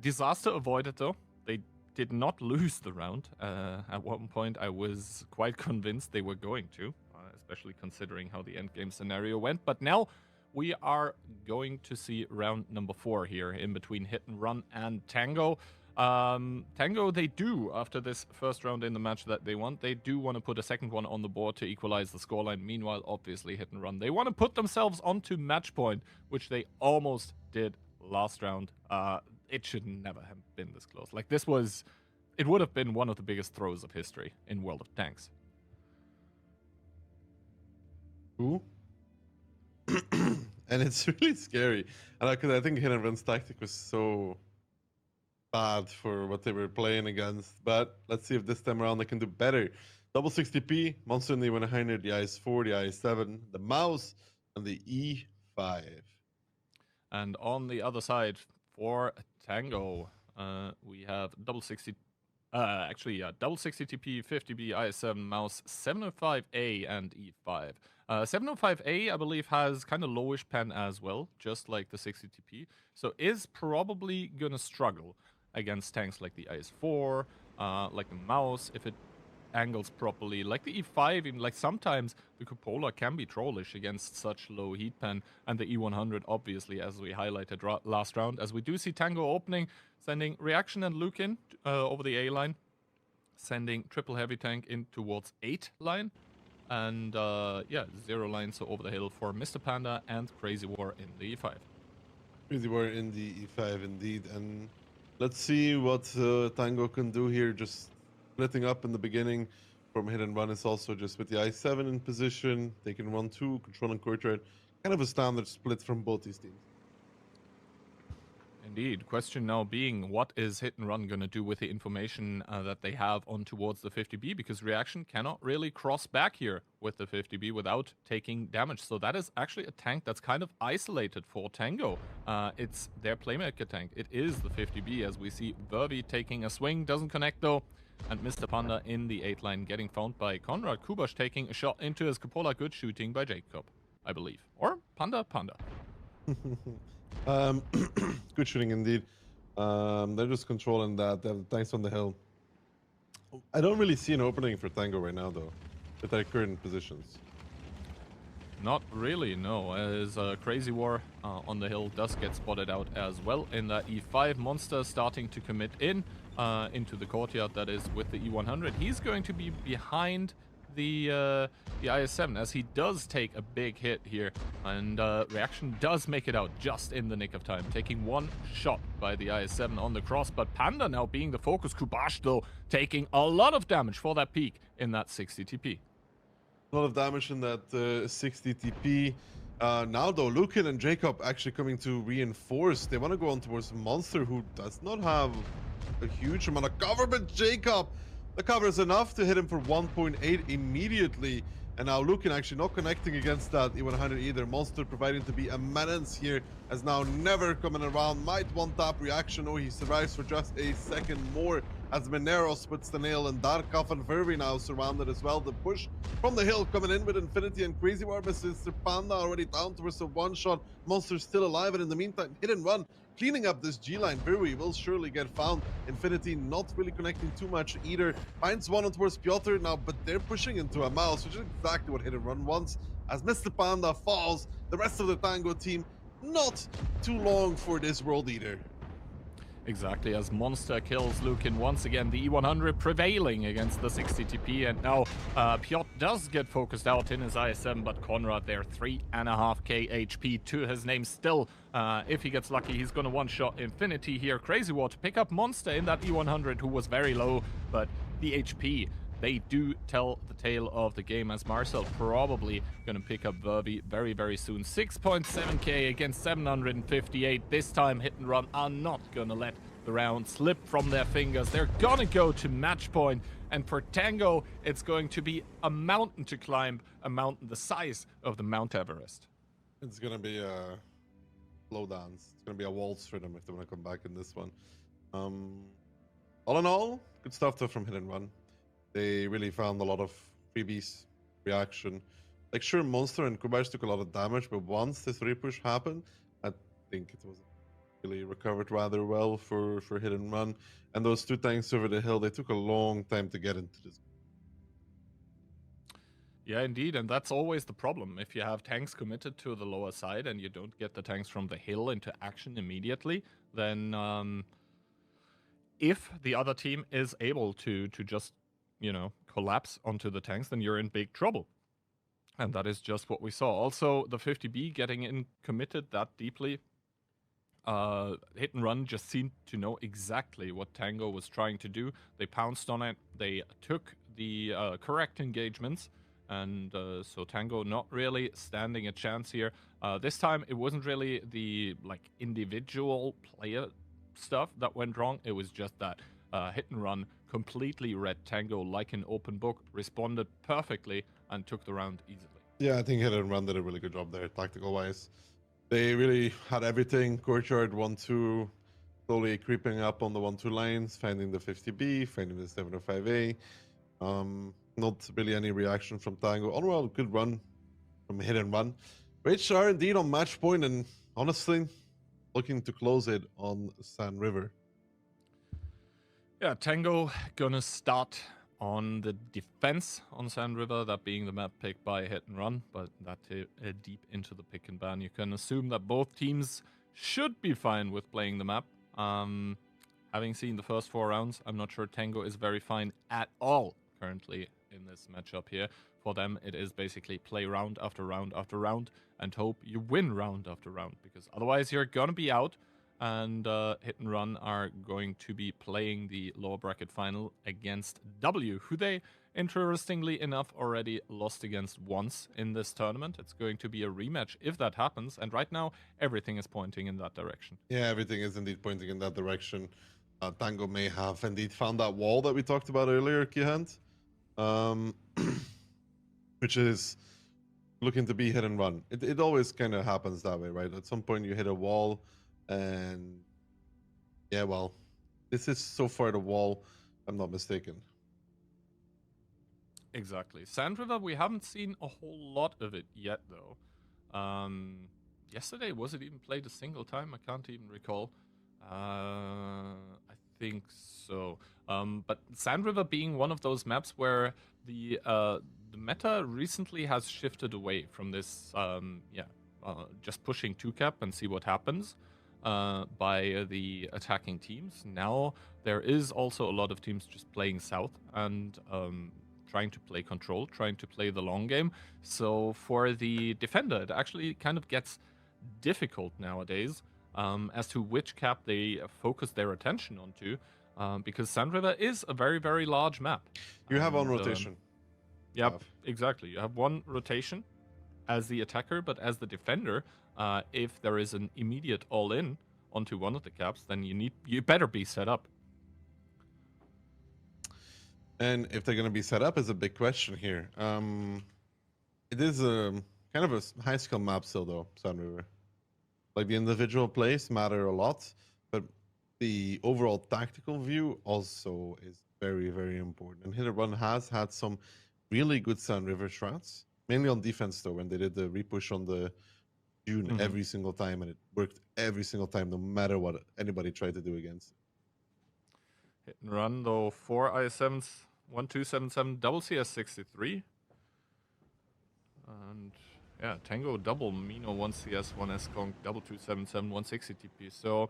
[SPEAKER 1] Disaster avoided, though. They did not lose the round. At one point, I was quite convinced they were going to, especially considering how the endgame scenario went. But now we are going to see round number 4 here, in between Hit and Run and Tango. Tango, they do, after this first round in the match that they won, they do want to put a second one on the board to equalize the scoreline. Meanwhile, obviously, Hit and Run, they want to put themselves onto match point, which they almost did last round. It should never have been this close. Like, this was... It would have been one of the biggest throws of history in World of Tanks.
[SPEAKER 2] Ooh. And it's really scary. And because I think Hit and Run's tactic was so bad for what they were playing against. But let's see if this time around they can do better. Double 60p, Monster in the 100, the IS4, the IS7, the mouse, and the E5.
[SPEAKER 1] And on the other side, for Tango, we have double 60... double 60 TP, 50B, IS7, mouse, 705A, and E5. 705A, I believe, has kind of lowish pen as well, just like the 60 TP. So is probably going to struggle against tanks like the IS4, like the mouse, if it angles properly. Like the E5, even like sometimes the cupola can be trollish against such low heat pen, and the E100 obviously, as we highlighted last round, as we do see Tango opening, sending Reaction and Luke in over the A line, sending triple heavy tank in towards 8 line, and yeah, 0 line so over the hill for Mr. Panda and Crazy War in the E5.
[SPEAKER 2] Crazy War in the E5 indeed, and let's see what Tango can do here. Just splitting up in the beginning from hit and run is also just with the I7 in position. They can run 2, controlling courtyard. Kind of a standard split from both these teams.
[SPEAKER 1] Indeed. Question now being, what is Hit and Run going to do with the information that they have on towards the 50B? Because Reaction cannot really cross back here with the 50B without taking damage. So that is actually a tank that's kind of isolated for Tango. It's their playmaker tank. It is the 50B, as we see Vervi taking a swing. Doesn't connect though. And Mr. Panda in the 8 line getting found by Konrad. Kubash taking a shot into his cupola. Good shooting by Jacob, I believe. Or Panda.
[SPEAKER 2] Good shooting indeed. They're just controlling that. They have the tanks on the hill. I don't really see an opening for Tango right now, though, with their current positions.
[SPEAKER 1] Not really, no, as Crazy War on the hill does get spotted out as well in that E5. Monster starting to commit in into the courtyard, that is, with the E100. He's going to be behind the IS-7, as he does take a big hit here, and Reaction does make it out just in the nick of time, taking one shot by the IS-7 on the cross, but Panda now being the focus. Kubash, though, taking a lot of damage for that peak in that 60 TP.
[SPEAKER 2] A lot of damage in that 60 TP. Now, though, Lukin and Jacob actually coming to reinforce. They want to go on towards Monster, who does not have a huge amount of cover, but Jacob, the cover is enough to hit him for 1.8 immediately. And now Lukin actually not connecting against that E100 either. Monster providing to be a menace here, as now never coming around. Might one-tap Reaction. Oh, he survives for just a second more, as Mineros puts the nail, and Darkov and Vervi now surrounded as well. The push from the hill coming in with Infinity and Crazy War. Mr. Panda already down towards a one-shot. Monster still alive, and in the meantime, Hit and Run cleaning up this G-line. Vervi will surely get found. Infinity not really connecting too much either. Finds one on towards Piotr now, but they're pushing into a mouse, which is exactly what Hit and Run wants. As Mr. Panda falls, the rest of the Tango team not too long for this World Eater.
[SPEAKER 1] Exactly, as Monster kills Lukin once again, the E100 prevailing against the 60 TP, and now Piotr does get focused out in his IS-7, but Konrad there, 3.5k HP to his name still. If he gets lucky, he's gonna one-shot Infinity here. Crazy War to pick up Monster in that E100, who was very low, but the HP, they do tell the tale of the game, as Marcel probably going to pick up Vervi very, very soon. 6.7k against 758. This time, Hit and Run are not going to let the round slip from their fingers. They're going to go to match point. And for Tango, it's going to be a mountain to climb, a mountain the size of the Mount Everest.
[SPEAKER 2] It's going to be a slow dance. It's going to be a waltz for them if they want to come back in this one. All in all, good stuff though from Hit and Run. They really found a lot of freebies, Reaction. Like, sure, Monster and Kubash took a lot of damage, but once this repush happened, I think it was really recovered rather well for Hit and Run. And those two tanks over the hill, they took a long time to get into this.
[SPEAKER 1] Yeah, indeed, and that's always the problem. If you have tanks committed to the lower side and you don't get the tanks from the hill into action immediately, then if the other team is able to just, you know, collapse onto the tanks, then you're in big trouble. And that is just what we saw. Also, the 50B getting in committed that deeply. Hit and Run just seemed to know exactly what Tango was trying to do. They pounced on it. They took the correct engagements. And so Tango not really standing a chance here. This time, it wasn't really the individual player stuff that went wrong. It was just that Hit and Run completely read Tango like an open book, responded perfectly, and took the round easily.
[SPEAKER 2] Yeah, I think Hit and Run did a really good job there, tactical-wise. They really had everything. Courtyard 1-2, slowly creeping up on the 1-2 lines, finding the 50B, finding the 705A. Not really any reaction from Tango. Overall, good run from Hit and Run, which are indeed on match point, and honestly, looking to close it on Sand River.
[SPEAKER 1] Yeah, Tango gonna start On the defense on Sand River, that being the map picked by Hit and Run, but that deep into the pick and ban, you can assume that both teams should be fine with playing the map. Having seen the first 4 rounds, I'm not sure Tango is very fine at all currently in this matchup here. For them, it is basically play round after round after round and hope you win round after round, because otherwise you're gonna be out. And Hit and Run are going to be playing the lower bracket final against W, who they, interestingly enough, already lost against once in this tournament. It's going to be a rematch if that happens, and right now, everything is pointing in that direction.
[SPEAKER 2] Yeah, everything is indeed pointing in that direction. Tango may have indeed found that wall that we talked about earlier, Kihant, which is looking to be hit and run. It always kind of happens that way, right? At some point you hit a wall, and yeah, well, this is so far the wall, I'm not mistaken.
[SPEAKER 1] Exactly. Sand River, we haven't seen a whole lot of it yet, though. Yesterday, was it even played a single time? I can't even recall. I think so. But Sand River being one of those maps where the meta recently has shifted away from this, just pushing 2-cap and see what happens by the attacking teams. Now there is also a lot of teams just playing south and trying to play control, trying to play the long game. So for the defender, it actually kind of gets difficult nowadays as to which cap they focus their attention onto, because Sand River is a very, very large map.
[SPEAKER 2] You have on rotation.
[SPEAKER 1] Yep, exactly. You have one rotation as the attacker, but as the defender, if there is an immediate all-in onto one of the caps, then you better be set up.
[SPEAKER 2] And if they're going to be set up is a big question here. It is a kind of a high skill map still, though, Sand River. Like the individual plays matter a lot, but the overall tactical view also is very, very important. And Hit and Run has had some really good Sand River strats, mainly on defense, though, when they did the repush on the June every single time, and it worked every single time, no matter what anybody tried to do against it.
[SPEAKER 1] Hit and Run, though, 4 IS7s, 1277, double CS63. And yeah, Tango double Mino, 1 CS, 1 S-Conk, double 277, 160 TP. So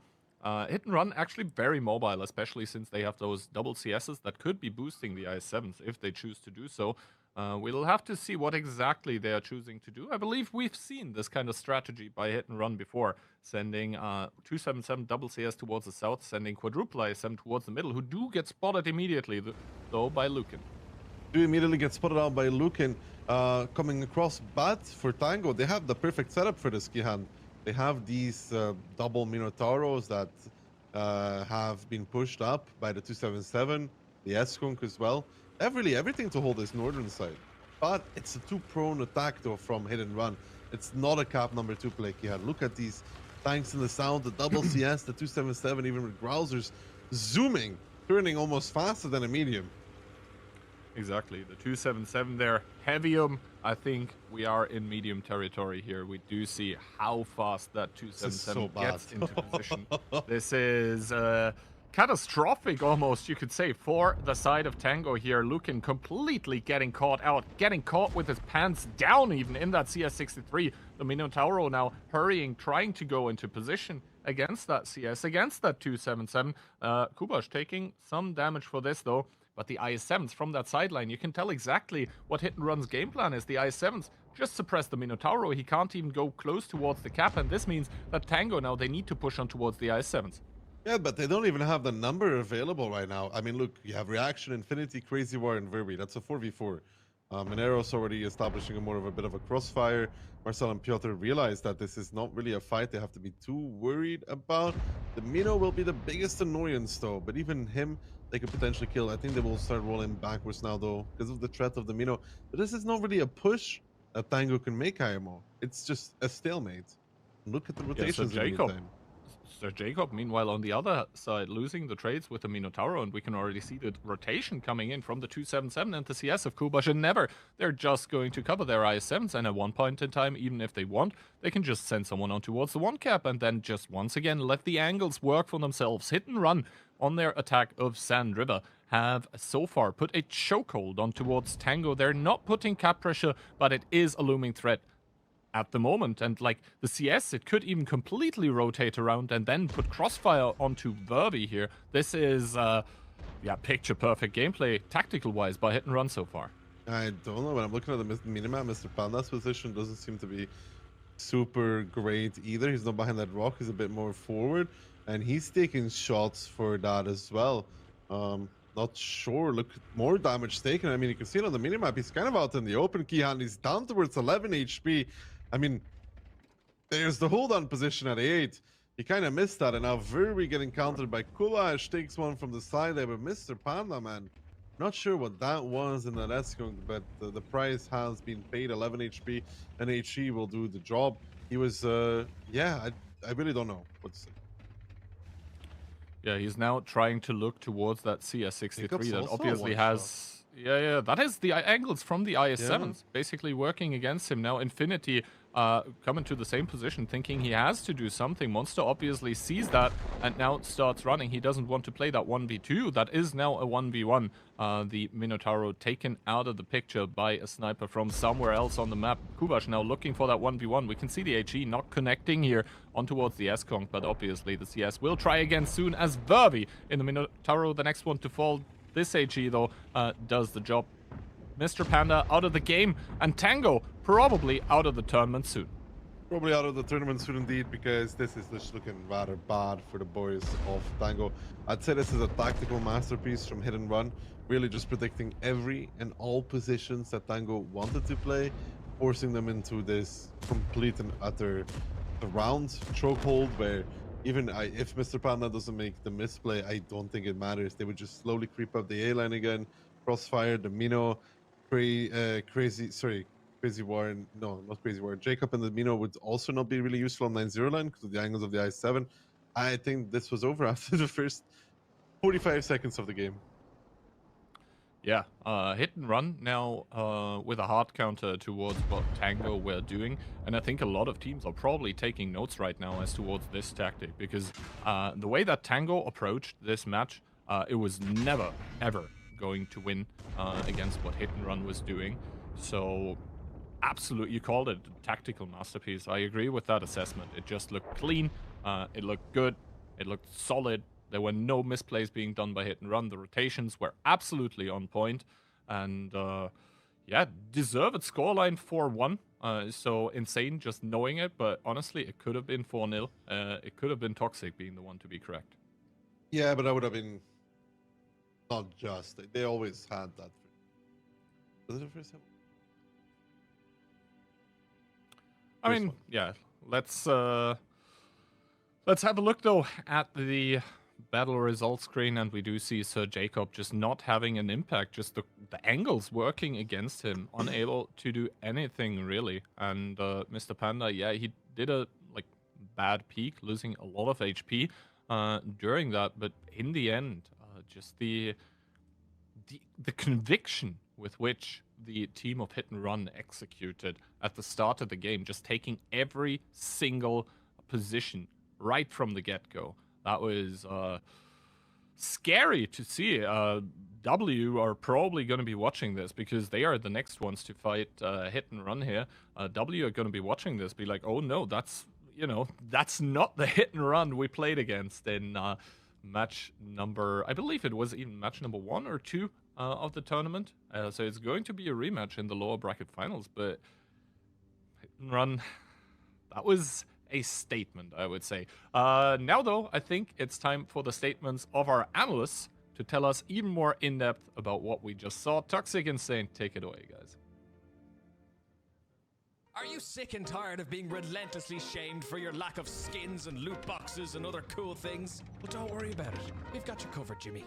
[SPEAKER 1] Hit and Run actually very mobile, especially since they have those double CSs that could be boosting the IS7s if they choose to do so. We'll have to see what exactly they are choosing to do. I believe we've seen this kind of strategy by Hit and Run before, sending 277 double CS towards the south, sending quadruple IS7 towards the middle, who do get spotted immediately, though, by Lucan.
[SPEAKER 2] Do immediately get spotted out by Lucan coming across, but for Tango, they have the perfect setup for this, Kihan. They have these double Minotauros that have been pushed up by the 277, the S-Skunk as well. They have really everything to hold this northern side. But it's a too prone attack, though, from Hit and Run. It's not a cap number 2 play, Kihan. Look at these tanks in the sound, the double CS, the 277, even with Grousers zooming, turning almost faster than a medium.
[SPEAKER 1] Exactly. The 277 there, heavium. I think we are in medium territory here. We do see how fast that 277 gets into position. This is catastrophic almost, you could say, for the side of Tango here. Lucan completely getting caught out, getting caught with his pants down even in that CS63. The Minotauro now hurrying, trying to go into position against that CS, against that 277. Kubash taking some damage for this, though. But the IS-7s from that sideline, you can tell exactly what Hit and Run's game plan is. The IS-7s just suppress the Minotauro. He can't even go close towards the cap, and this means that Tango now, they need to push on towards the IS-7s.
[SPEAKER 2] Yeah, but they don't even have the number available right now. I mean, look, you have Reaction, Infinity, Crazy War, and Verbi. That's a 4v4. Minero's already establishing a bit of a crossfire. Marcel and Piotr realize that this is not really a fight they have to be too worried about. The Mino will be the biggest annoyance, though, but even him, they could potentially kill. I think they will start rolling backwards now, though, because of the threat of the Mino. But this is not really a push that Tango can make, IMO. It's just a stalemate. Look at the rotations in the meantime.
[SPEAKER 1] Sir Jacob, meanwhile, on the other side, losing the trades with the Minotauro, and we can already see the rotation coming in from the 277 and the CS of Kubash and Never. They're just going to cover their IS-7s, and at one point in time, even if they want, they can just send someone on towards the 1-cap and then just once again let the angles work for themselves. Hit and Run on their attack of Sand River have so far put a chokehold on towards Tango. They're not putting cap pressure, but it is a looming threat at the moment. And like the CS, it could even completely rotate around and then put crossfire onto Verby here. This is, yeah, picture perfect gameplay, tactical wise, by Hit and Run so far.
[SPEAKER 2] I don't know. When I'm looking at the minimap, Mr. Panda's position doesn't seem to be super great either. He's not behind that rock. He's a bit more forward, and he's taking shots for that as well. Not sure. Look, more damage taken. I mean, you can see it on the minimap. He's kind of out in the open. Kihan, he's down towards 11 HP. I mean, there's the hold on position at 8. He kind of missed that, and now Verby getting countered by Kulash, takes one from the side there, but Mr. Panda, man, not sure what that was in that S-Kung, but the price has been paid. 11 HP, and HE will do the job. He was, yeah, I really don't know what to say.
[SPEAKER 1] Yeah, he's now trying to look towards that CS63 that obviously has... Yeah, that is the angles from the IS-7s basically working against him. Now Infinity coming to the same position, thinking he has to do something. Monster obviously sees that and now starts running. He doesn't want to play that 1v2. That is now a 1v1. The Minotauro taken out of the picture by a sniper from somewhere else on the map. Kubash now looking for that 1v1. We can see the HE not connecting here on towards the S-Kong, but obviously the CS will try again soon as Verby in the Minotauro, the next one to fall. This HE, though, does the job. Mr. Panda out of the game, and Tango probably out of the tournament soon.
[SPEAKER 2] Probably out of the tournament soon indeed, because this is just looking rather bad for the boys of Tango. I'd say this is a tactical masterpiece from Hit and Run, really just predicting every and all positions that Tango wanted to play, forcing them into this complete and utter round chokehold where even if Mr. Panda doesn't make the misplay, I don't think it matters. They would just slowly creep up the A line again, crossfire, the Mino, Crazy Warren, no, not Crazy Warren. Jacob and the Mino would also not be really useful on 9-0 line because of the angles of the I-7. I think this was over after the first 45 seconds of the game.
[SPEAKER 1] Yeah, Hit and Run now with a hard counter towards what Tango were doing. And I think a lot of teams are probably taking notes right now as towards this tactic. Because the way that Tango approached this match, it was never, ever going to win against what Hit and Run was doing. So, absolutely, you called it a tactical masterpiece. I agree with that assessment. It just looked clean, it looked good, it looked solid. There were no misplays being done by Hit and Run. The rotations were absolutely on point. And, yeah, deserved scoreline 4-1. So insane just knowing it. But honestly, it could have been 4-0. It could have been Toxic being the one to be correct.
[SPEAKER 2] Yeah, but that would have been not just. They always had that. Was it the first time?
[SPEAKER 1] I mean, yeah. Let's have a look, though, at the battle result screen, and we do see Sir Jacob just not having an impact, just the angles working against him, unable to do anything really. And Mr. Panda, yeah, he did a bad peak, losing a lot of HP during that, but in the end, just the conviction with which the team of Hit and Run executed at the start of the game, just taking every single position right from the get-go. That was scary to see. W are probably going to be watching this because they are the next ones to fight Hit and Run here. W are going to be watching this, be like, oh no, that's not the Hit and Run we played against in match number, I believe it was even match number 1 or 2 of the tournament. So it's going to be a rematch in the lower bracket finals, but Hit and Run, that was a statement, I would say. Now, though, I think it's time for the statements of our analysts to tell us even more in-depth about what we just saw. Toxic Insane, take it away, guys.
[SPEAKER 3] Are you sick and tired of being relentlessly shamed for your lack of skins and loot boxes and other cool things? Well, don't worry about it. We've got you covered, Jimmy.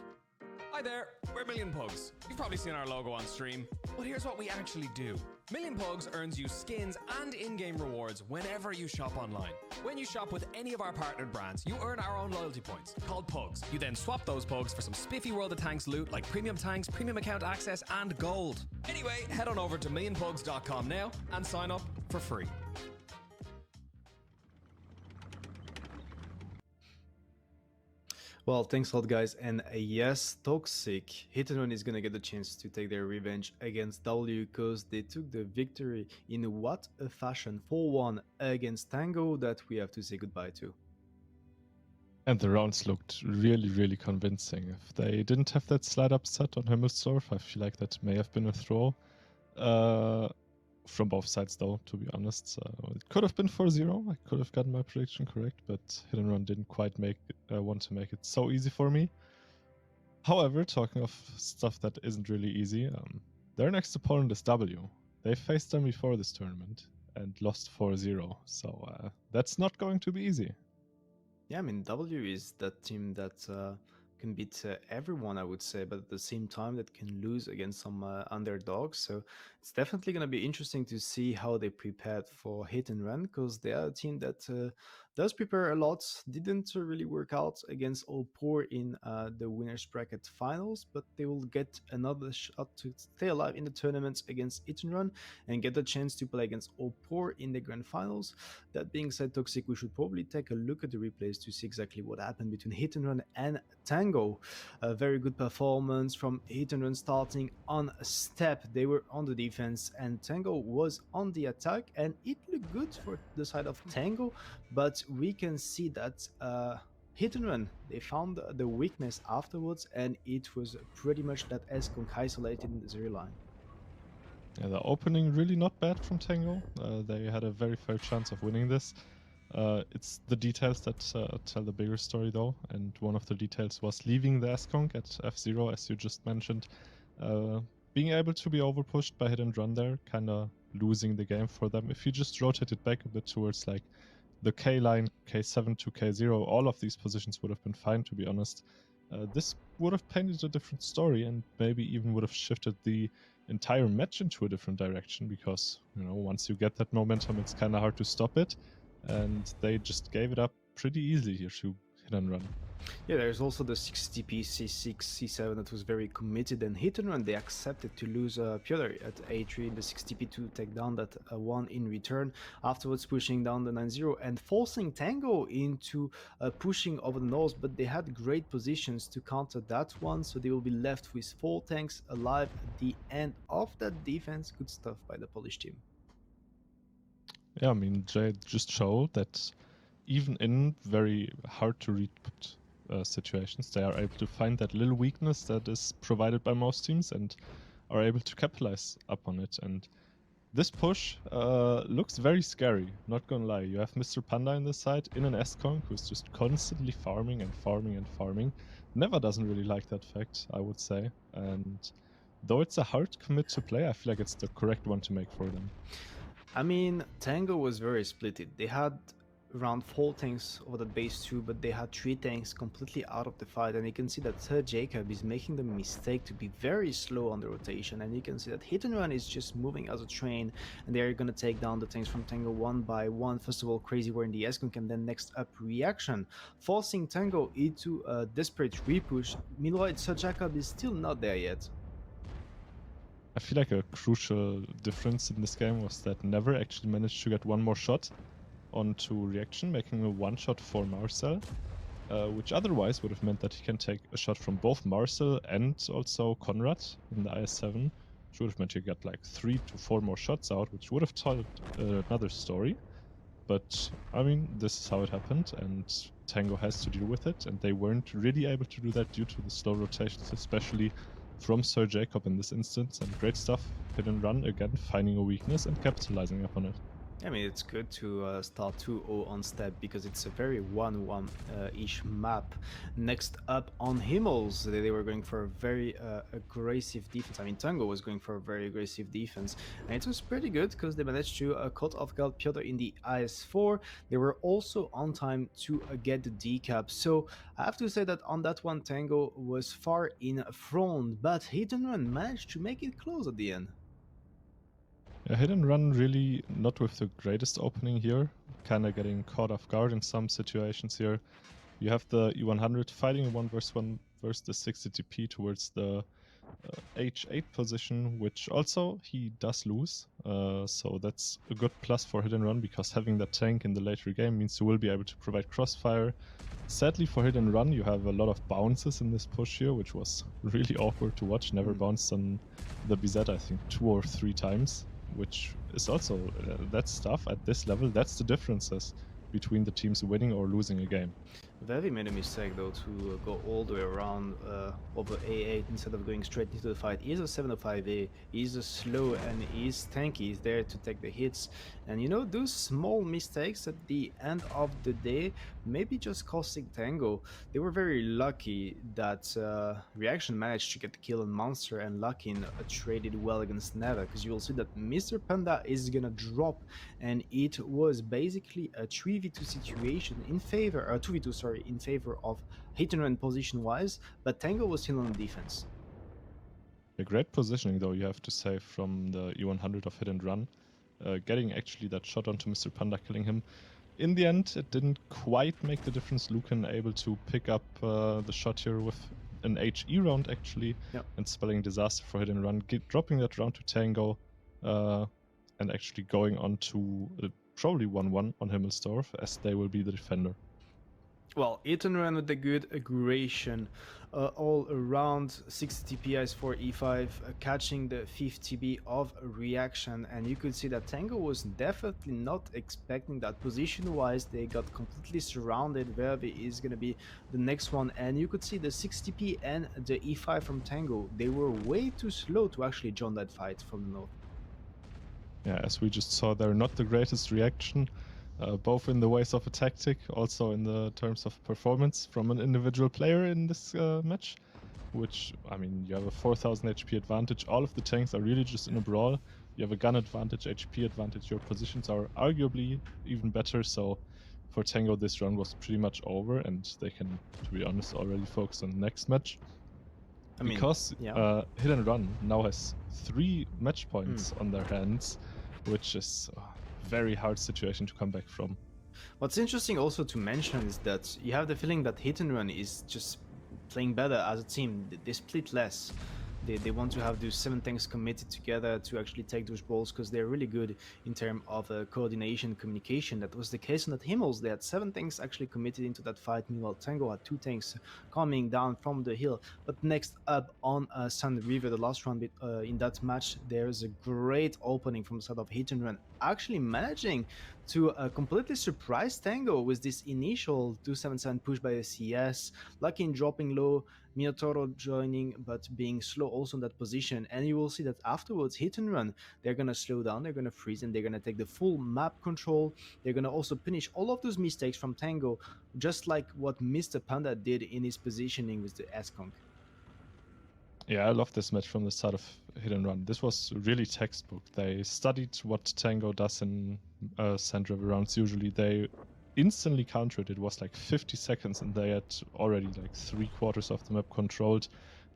[SPEAKER 3] Hi there, we're Million Pugs. You've probably seen our logo on stream, but here's what we actually do. Million Pugs earns you skins and in-game rewards whenever you shop online. When you shop with any of our partnered brands, you earn our own loyalty points, called Pugs. You then swap those Pugs for some spiffy World of Tanks loot like premium tanks, premium account access, and gold. Anyway, head on over to millionpugs.com now and sign up for free.
[SPEAKER 4] Well, thanks a lot, guys. And yes, Toxic Hit and Run is gonna get the chance to take their revenge against W because they took the victory in what a fashion 4-1 against Tango that we have to say goodbye to.
[SPEAKER 5] And the rounds looked really, really convincing. If they didn't have that slide upset on Himmelsdorf, I feel like that may have been a throw. From both sides, though, to be honest. It could have been 4-0. I could have gotten my prediction correct, but Hit and Run didn't quite want to make it so easy for me. However, talking of stuff that isn't really easy, their next opponent is W. They faced them before this tournament and lost 4-0, so that's not going to be easy.
[SPEAKER 4] Yeah, I mean, W is that team that can beat everyone, I would say, but at the same time that can lose against some underdogs. So it's definitely going to be interesting to see how they prepared for Hit and Run because they are a team that does prepare a lot. Didn't really work out against All Poor in the winners bracket finals, but they will get another shot to stay alive in the tournament against Hit and Run and get the chance to play against All Poor in the grand finals. That being said, Toxic, we should probably take a look at the replays to see exactly what happened between Hit and Run and Tango. A very good performance from Hit and Run starting on a step. They were on the defense and Tango was on the attack, and it looked good for the side of Tango, but we can see that Hit and Run, they found the weakness afterwards, and it was pretty much that S-Kong isolated in the zero line.
[SPEAKER 5] Yeah, the opening really not bad from Tango. They had a very fair chance of winning this. It's the details that tell the bigger story, though, and one of the details was leaving the S-Kong at F0, as you just mentioned. Being able to be overpushed by Hit and Run there, kind of losing the game for them. If you just rotated back a bit towards like the K line, K7 to K0, all of these positions would have been fine, to be honest. This would have painted a different story and maybe even would have shifted the entire match into a different direction because, you know, once you get that momentum, it's kind of hard to stop it. And they just gave it up pretty easily here to Hit and Run.
[SPEAKER 4] Yeah, there's also the 60p C6, C7 that was very committed, and Hit and Run, they accepted to lose Piotr at A3 in the 60p to take down that 1 in return, afterwards pushing down the 9-0 and forcing Tango into pushing over the nose, but they had great positions to counter that one, so they will be left with 4 tanks alive at the end of that defense. Good stuff by the Polish team.
[SPEAKER 5] Yeah, I mean, Jade just showed that even in very hard to read situations, they are able to find that little weakness that is provided by most teams and are able to capitalize upon it. And this push looks very scary, not gonna lie. You have Mr. Panda in the side in an S-Kong who's just constantly farming and farming and farming. Never doesn't really like that fact, I would say. And though it's a hard commit to play, I feel like it's the correct one to make for them.
[SPEAKER 4] I mean, Tango was very splitted. They had around 4 tanks over the base 2, but they had 3 tanks completely out of the fight, and you can see that Sir Jacob is making the mistake to be very slow on the rotation, and you can see that Hit and Run is just moving as a train, and they're gonna take down the tanks from Tango one by one. First of all, Crazy War in the S-Kong, and then next up Reaction, forcing Tango into a desperate repush. Meanwhile, Sir Jacob is still not there yet.
[SPEAKER 5] I feel like a crucial difference in this game was that Never actually managed to get one more shot onto Reaction, making a one-shot for Marcel, which otherwise would have meant that he can take a shot from both Marcel and also Conrad in the IS-7, which would have meant he got like 3 to 4 more shots out, which would have told another story. But, I mean, this is how it happened, and Tango has to deal with it, and they weren't really able to do that due to the slow rotations, especially from Sir Jacob in this instance, and great stuff. Hit and Run, again, finding a weakness and capitalizing upon it.
[SPEAKER 4] I mean, it's good to start 2-0 on step because it's a very 1-1-ish map. Next up on Himmels, they were going for a very aggressive defense. I mean, Tango was going for a very aggressive defense, and it was pretty good because they managed to cut off guard Piotr in the IS-4. They were also on time to get the decap. So I have to say that on that one, Tango was far in front, but Hit and Run managed to make it close at the end.
[SPEAKER 5] Yeah, Hit and Run really not with the greatest opening here, kind of getting caught off guard in some situations here. You have the E100 fighting a 1 versus 1 versus the 60 TP towards the H8 position, which also he does lose. So that's a good plus for Hit and Run, because having that tank in the later game means you will be able to provide crossfire. Sadly for Hit and Run, you have a lot of bounces in this push here, which was really awkward to watch. Never bounced on the BZ, I think 2 or 3 times, which is also, that's tough at this level. That's the differences between the teams winning or losing a game.
[SPEAKER 4] Vevi made a mistake though to go all the way around over A8 instead of going straight into the fight. He's a 705A, he's a slow and he's tanky, he's there to take the hits. And you know, those small mistakes at the end of the day maybe just costing Tango. They were very lucky that Reaction managed to get the kill on Monster, and Luckin traded well against Neva, because you will see that Mr. Panda is gonna drop, and it was basically a 3v2 situation in favor, 2v2 sorry, in favor of Hit and Run position wise, but Tango was still on defense.
[SPEAKER 5] A great positioning though, you have to say, from the E100 of Hit and Run, getting actually that shot onto Mr. Panda, killing him. In the end, it didn't quite make the difference. Lucan able to pick up the shot here with an HE round actually, and spelling disaster for Hit and Run, dropping that round to Tango, and actually going on to probably 1-1 on Himmelsdorf, as they will be the defender.
[SPEAKER 4] Well, Hit and Run with a good aggression all around, 60 TPIs for E5, catching the 50B of Reaction, and you could see that Tango was definitely not expecting that. Position-wise, they got completely surrounded. Verve is going to be the next one, and you could see the 60P and the E5 from Tango. They were way too slow to actually join that fight from the north.
[SPEAKER 5] Yeah, as we just saw, they're not the greatest Reaction. Both in the ways of a tactic, also in the terms of performance from an individual player in this match, which, I mean, you have a 4000 HP advantage. All of the tanks are really just in a brawl. You have a gun advantage, HP advantage. Your positions are arguably even better. So for Tango, this run was pretty much over, and they can, to be honest, already focus on the next match. Because Hit and Run now has 3 match points on their hands, which is very hard situation to come back from.
[SPEAKER 4] What's interesting also to mention is that you have the feeling that Hit and Run is just playing better as a team. They split less. They want to have those 7 tanks committed together to actually take those balls, because they're really good in terms of coordination, communication. That was the case in that Himmels. They had 7 tanks actually committed into that fight. Meanwhile, Tango had 2 tanks coming down from the hill. But next up on Sun River, the last round in that match, there's a great opening from the side of Hit and Run, actually managing to completely surprise Tango with this initial 277 push by the CS, Luckin dropping low, Minotauro joining but being slow also in that position. And you will see that afterwards, Hit and Run, they're going to slow down, they're going to freeze, and they're going to take the full map control. They're going to also punish all of those mistakes from Tango, just like what Mr. Panda did in his positioning with the S-Conk.
[SPEAKER 5] Yeah, I love this match from the start of Hit and Run. This was really textbook. They studied what Tango does in Sand River rounds. Usually they instantly countered. It was like 50 seconds and they had already like 3/4 of the map controlled.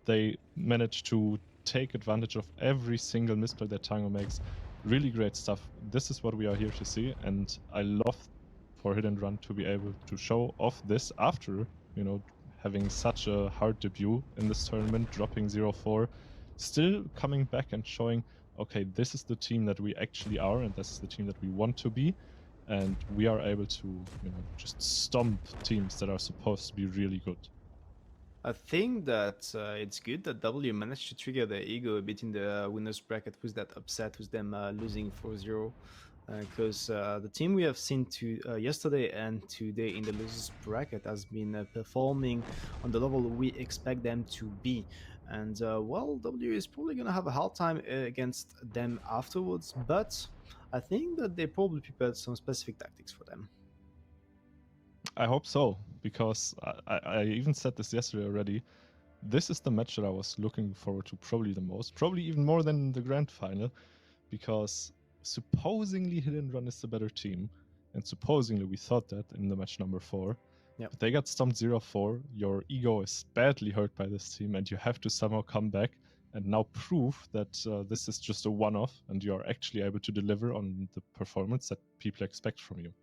[SPEAKER 5] They managed to take advantage of every single misplay that Tango makes. Really great stuff. This is what we are here to see, and I love for Hit and Run to be able to show off this after, you know, having such a hard debut in this tournament, dropping 0-4, still coming back and showing, okay, this is the team that we actually are, and this is the team that we want to be, and we are able to, you know, just stomp teams that are supposed to be really good.
[SPEAKER 4] I think that it's good that W managed to trigger their ego a bit in the winners bracket with that upset with them losing 4-0. Because the team we have seen yesterday and today in the losers bracket has been performing on the level we expect them to be. And well, W is probably going to have a hard time against them afterwards, but I think that they probably prepared some specific tactics for them.
[SPEAKER 5] I hope so, because I even said this yesterday already. This is the match that I was looking forward to probably the most, probably even more than the grand final, because supposedly Hit and Run is the better team, and supposedly we thought that in the match number 4. But they got stumped 0-4. Your ego is badly hurt by this team, and you have to somehow come back and now prove that this is just a one-off, and you are actually able to deliver on the performance that people expect from you.